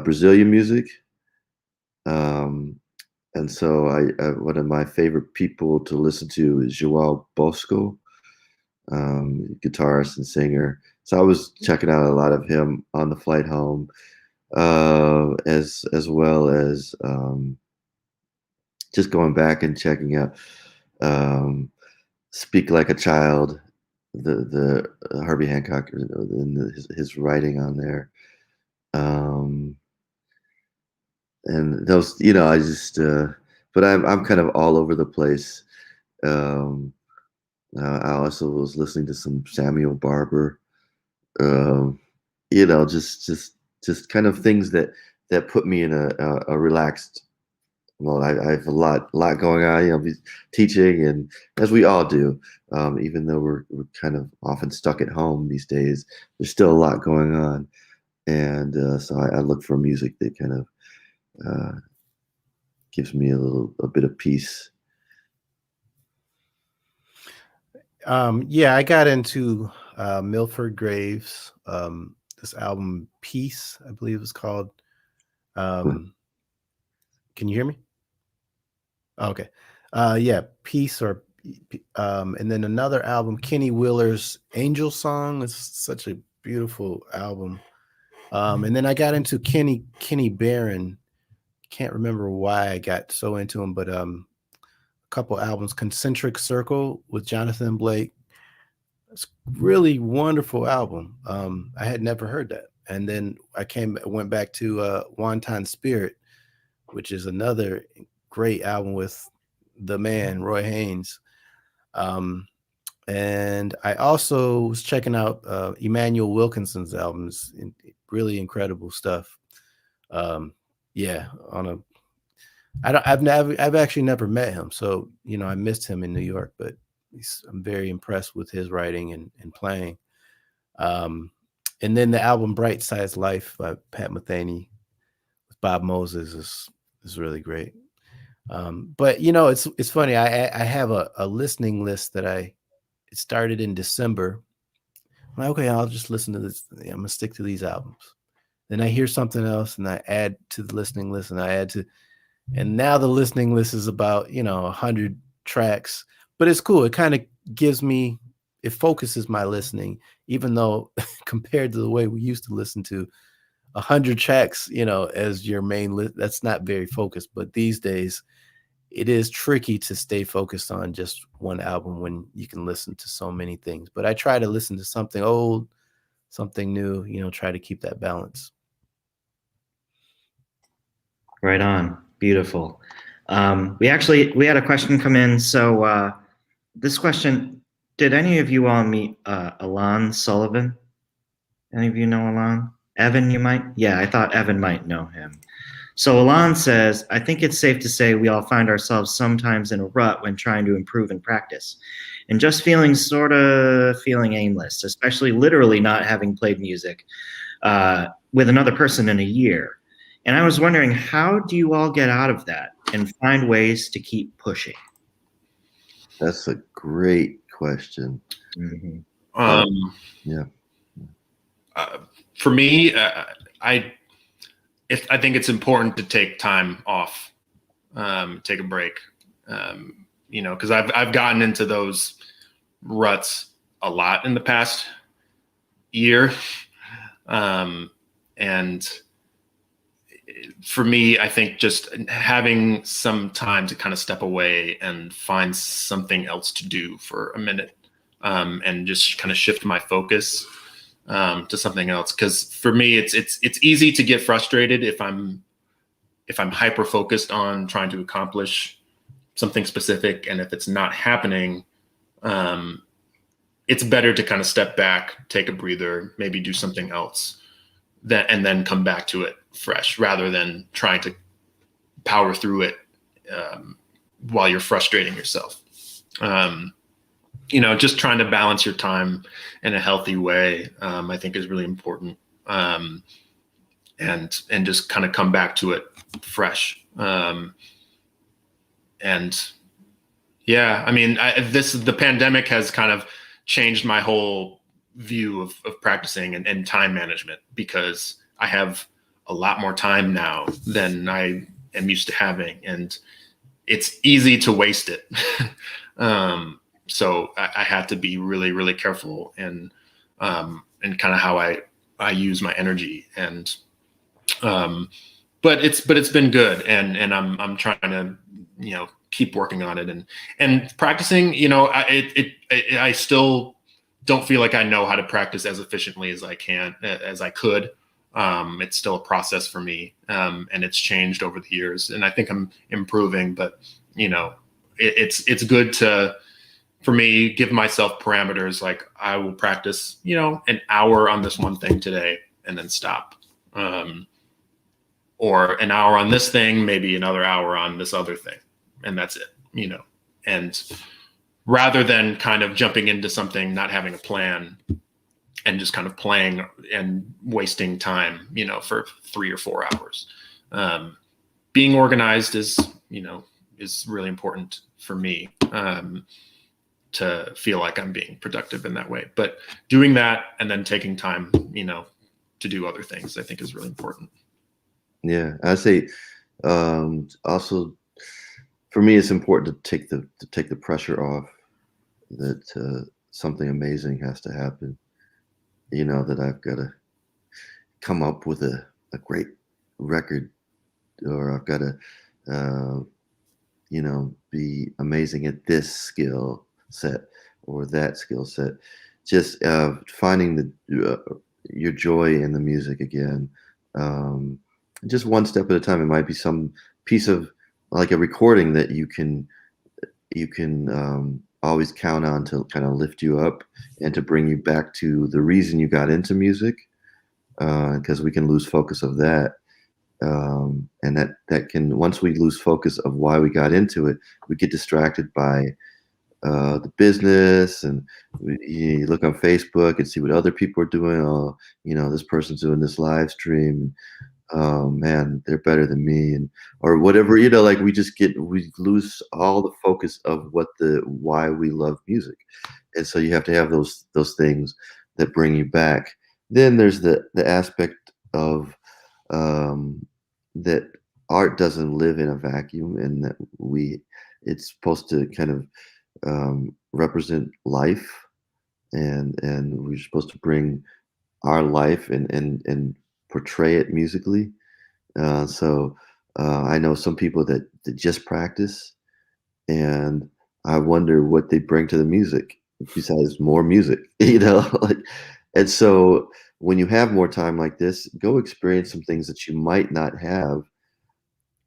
S2: Brazilian music. And so one of my favorite people to listen to is João Bosco, guitarist and singer. So I was checking out a lot of him on the flight home, as well as just going back and checking out "Speak Like a Child," the Herbie Hancock, and his writing on there. And those, I just, but I'm kind of all over the place. I also was listening to some Samuel Barber, just kind of things that put me in a relaxed. Well, I have a lot going on, teaching, and as we all do, even though we're kind of often stuck at home these days, there's still a lot going on, and so I look for music that kind of gives me a bit of peace.
S3: Yeah, I got into Milford Graves, this album Peace, I believe it's called. Can you hear me? Okay. Yeah, Peace, or and then another album, Kenny Wheeler's Angel Song, is such a beautiful album. And then I got into Kenny Barron. Can't remember why I got so into him, but a couple albums, Concentric Circle with Jonathan Blake. It's really wonderful album. I had never heard that. And then I went back to Wanton Spirit, which is another great album with the man, Roy Haynes. And I also was checking out Emmanuel Wilkinson's albums, really incredible stuff. Yeah, I've actually never met him, so I missed him in New York, but I'm very impressed with his writing and playing. And then the album Bright Side's Life by Pat Metheny with Bob Moses is really great. But it's funny. I have a listening list that it started in December. I'm like, okay, I'll just listen to this. I'm gonna stick to these albums. Then I hear something else and I add to the listening list, and now the listening list is about 100 tracks. But it's cool. It kind of it focuses my listening, even though compared to the way we used to listen to 100 tracks, as your main list, that's not very focused. But these days, it is tricky to stay focused on just one album when you can listen to so many things. But I try to listen to something old, something new, try to keep that balance.
S1: Right on. Beautiful. We had a question come in. So this question, did any of you all meet Alon Sullivan? Any of you know Alon? Evan, you might? Yeah, I thought Evan might know him. So Alon says, I think it's safe to say we all find ourselves sometimes in a rut when trying to improve and practice, and just feeling aimless, especially literally not having played music with another person in a year. And I was wondering, how do you all get out of that and find ways to keep pushing?
S2: That's a great question.
S1: Mm-hmm.
S2: Yeah.
S4: For me, I think it's important to take time off, take a break, because I've gotten into those ruts a lot in the past year. And for me, I think just having some time to kind of step away and find something else to do for a minute, and just kind of shift my focus to something else. Because for me, it's easy to get frustrated if I'm hyper focused on trying to accomplish something specific, and if it's not happening, it's better to kind of step back, take a breather, maybe do something else, and then come back to it fresh, rather than trying to power through it while you're frustrating yourself. Just trying to balance your time in a healthy way, I think is really important. and just kind of come back to it fresh. And yeah, I mean, the pandemic has kind of changed my whole view of practicing and time management, because I have a lot more time now than I am used to having, and it's easy to waste it. So I had to be really, really careful and kind of how I use my energy, and but it's been good, and I'm trying to, keep working on it and practicing. I still don't feel like I know how to practice as efficiently as I could. It's still a process for me, and it's changed over the years, and I think I'm improving. But it's good to, for me, give myself parameters. Like, I will practice, an hour on this one thing today, and then stop. Or an hour on this thing, maybe another hour on this other thing, and that's it. And rather than kind of jumping into something, not having a plan, and just kind of playing and wasting time, for 3 or 4 hours. Being organized is really important for me, to feel like I'm being productive in that way. But doing that and then taking time, to do other things, I think is really important.
S2: Yeah, I say also for me, it's important to take the pressure off that something amazing has to happen. That I've got to come up with a great record, or I've got to be amazing at this skill set or that skill set. Just finding your joy in the music again. Just one step at a time. It might be some piece of, like, a recording that you can always count on to kind of lift you up and to bring you back to the reason you got into music, because we can lose focus of that. And that can, once we lose focus of why we got into it, we get distracted by the business, and you look on Facebook and see what other people are doing. Oh, this person's doing this live stream. Oh man, they're better than me, or whatever. Like, we lose all the focus of why we love music, and so you have to have those things that bring you back. Then there's the aspect of that art doesn't live in a vacuum, and that it's supposed to kind of represent life, and we're supposed to bring our life and portray it musically. So I know some people that just practice, and I wonder what they bring to the music besides more music, like. And so when you have more time like this, go experience some things that you might not have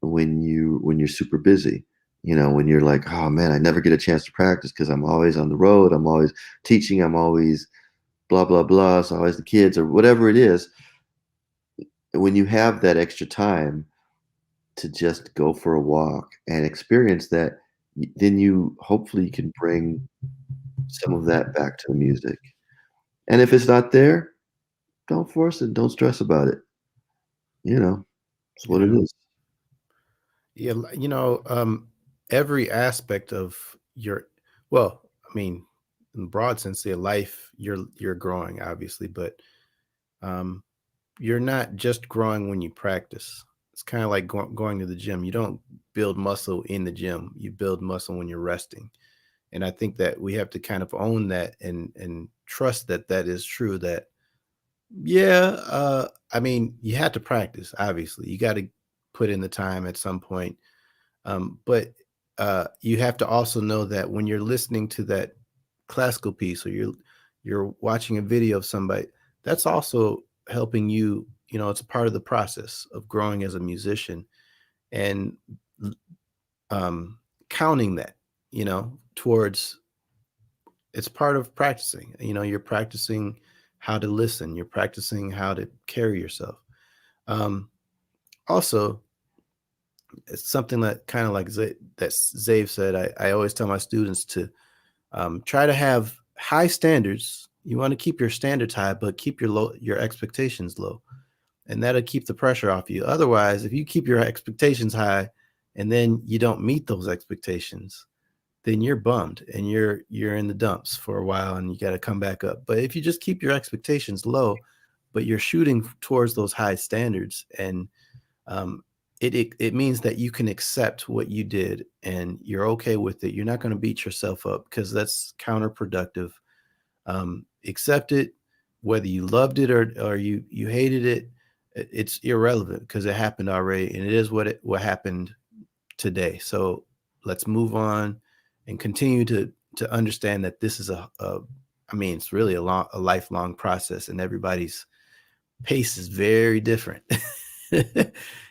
S2: when you're super busy. When you're like, oh man, I never get a chance to practice because I'm always on the road, I'm always teaching, I'm always blah blah blah, so always the kids or whatever it is. When you have that extra time to just go for a walk and experience that, then you hopefully can bring some of that back to the music. And if it's not there, don't force it. Don't stress about it. It's what it is.
S3: Yeah, every aspect of well, I mean, in the broad sense, your life, you're growing, obviously, but you're not just growing when you practice. It's kind of like going to the gym. You don't build muscle in the gym. You build muscle when you're resting. And I think that we have to kind of own that and trust that is true. That, yeah, I mean, you have to practice, obviously. You got to put in the time at some point. But you have to also know that when you're listening to that classical piece, or you're watching a video of somebody, that's also helping you. It's a part of the process of growing as a musician, and counting that, towards, it's part of practicing. You're practicing how to listen. You're practicing how to carry yourself. Also, it's something that kind of like that Xavier said, I always tell my students to try to have high standards, You want to keep your standards high, but keep your expectations low, and that'll keep the pressure off you. Otherwise, if you keep your expectations high and then you don't meet those expectations, then you're bummed and you're in the dumps for a while and you got to come back up. But if you just keep your expectations low, but you're shooting towards those high standards, and it means that you can accept what you did and you're okay with it. You're not going to beat yourself up, because that's counterproductive. Accept it, whether you loved it or you hated it. It's irrelevant, because it happened already, and it is what happened today. So let's move on and continue to understand that this is it's really a lifelong process, and everybody's pace is very different.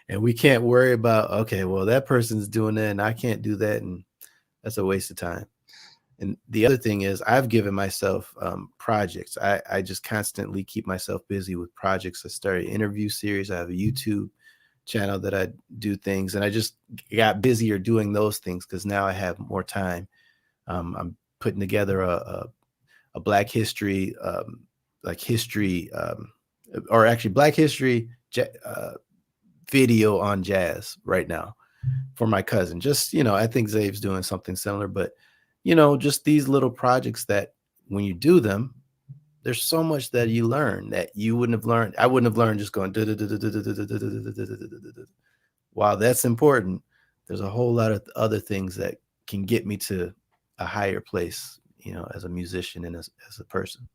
S3: And we can't worry about, okay, well, that person's doing that and I can't do that, and that's a waste of time. And the other thing is, I've given myself projects. I just constantly keep myself busy with projects. I started an interview series. I have a YouTube channel that I do things, and I just got busier doing those things because now I have more time. I'm putting together a Black History, Black History video on jazz right now for my cousin. Just, I think Zave's doing something similar, but just these little projects that when you do them, there's so much that you learn that you wouldn't have learned. I wouldn't have learned just going. While that's important, there's a whole lot of other things that can get me to a higher place, as a musician and as a person.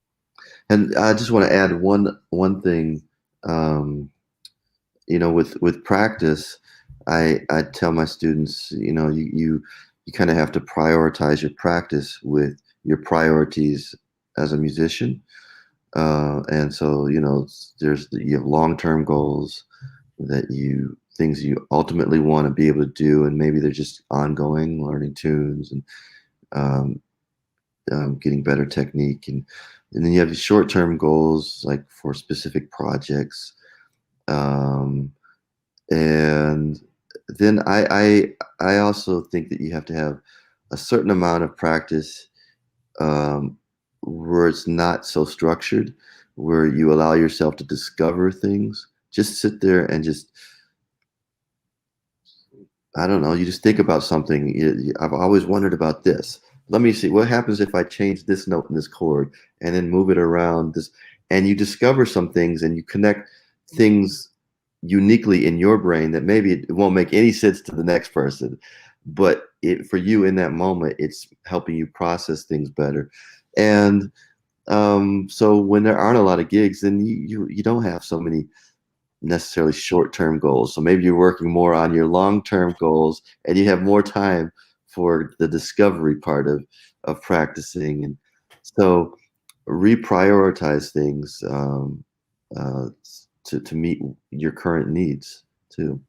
S2: And I just want to add one thing. With practice, I tell my students, you kind of have to prioritize your practice with your priorities as a musician. And so, you have long-term goals things you ultimately want to be able to do. And maybe they're just ongoing, learning tunes and getting better technique. And then you have these short-term goals, like for specific projects. And then I also think that you have to have a certain amount of practice where it's not so structured, where you allow yourself to discover things. Just sit there and just, I don't know, you just think about something. I've always wondered about this. Let me see, what happens if I change this note in this chord and then move it around this? And you discover some things and you connect things uniquely in your brain that maybe it won't make any sense to the next person, but for you in that moment, it's helping you process things better. And so when there aren't a lot of gigs, then you don't have so many necessarily short-term goals. So maybe you're working more on your long-term goals, and you have more time for the discovery part of practicing. And so reprioritize things to meet your current needs too.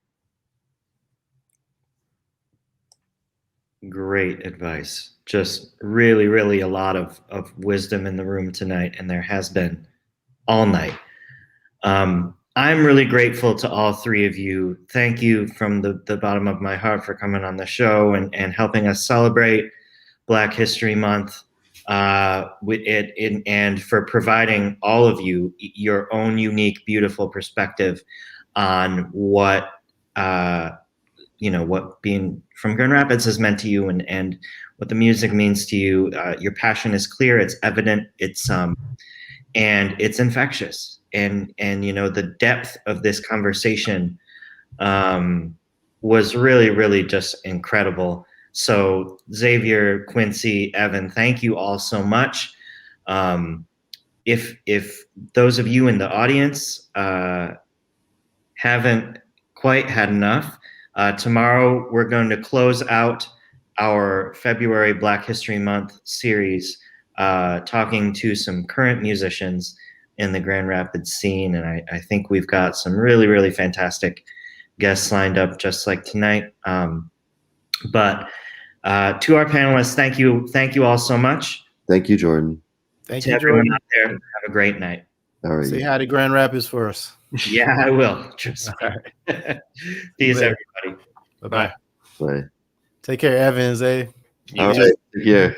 S1: Great advice. Just really, really a lot of wisdom in the room tonight, and there has been all night. I'm really grateful to all three of you. Thank you from the bottom of my heart for coming on the show and helping us celebrate Black History Month and for providing all of you your own unique, beautiful perspective on what what being from Grand Rapids has meant to you and what the music means to you. Your passion is clear, it's evident, it's and it's infectious. And the depth of this conversation was really, really just incredible. So Xavier, Quincy, Evan, thank you all so much. If those of you in the audience haven't quite had enough, tomorrow we're going to close out our February Black History Month series, talking to some current musicians in the Grand Rapids scene. And I think we've got some really, really fantastic guests lined up just like tonight. But to our panelists, thank you all so much.
S2: Thank you, Jordan.
S3: Thank
S1: to
S3: you,
S1: everyone
S3: Jordan.
S1: out there, have a great night.
S2: All right.
S3: Say hi to Grand Rapids for us.
S1: Yeah, I will. Trust me. Peace, everybody.
S3: Bye-bye.
S2: Bye.
S3: Take care, Evan, Zay.
S2: All right. Take care.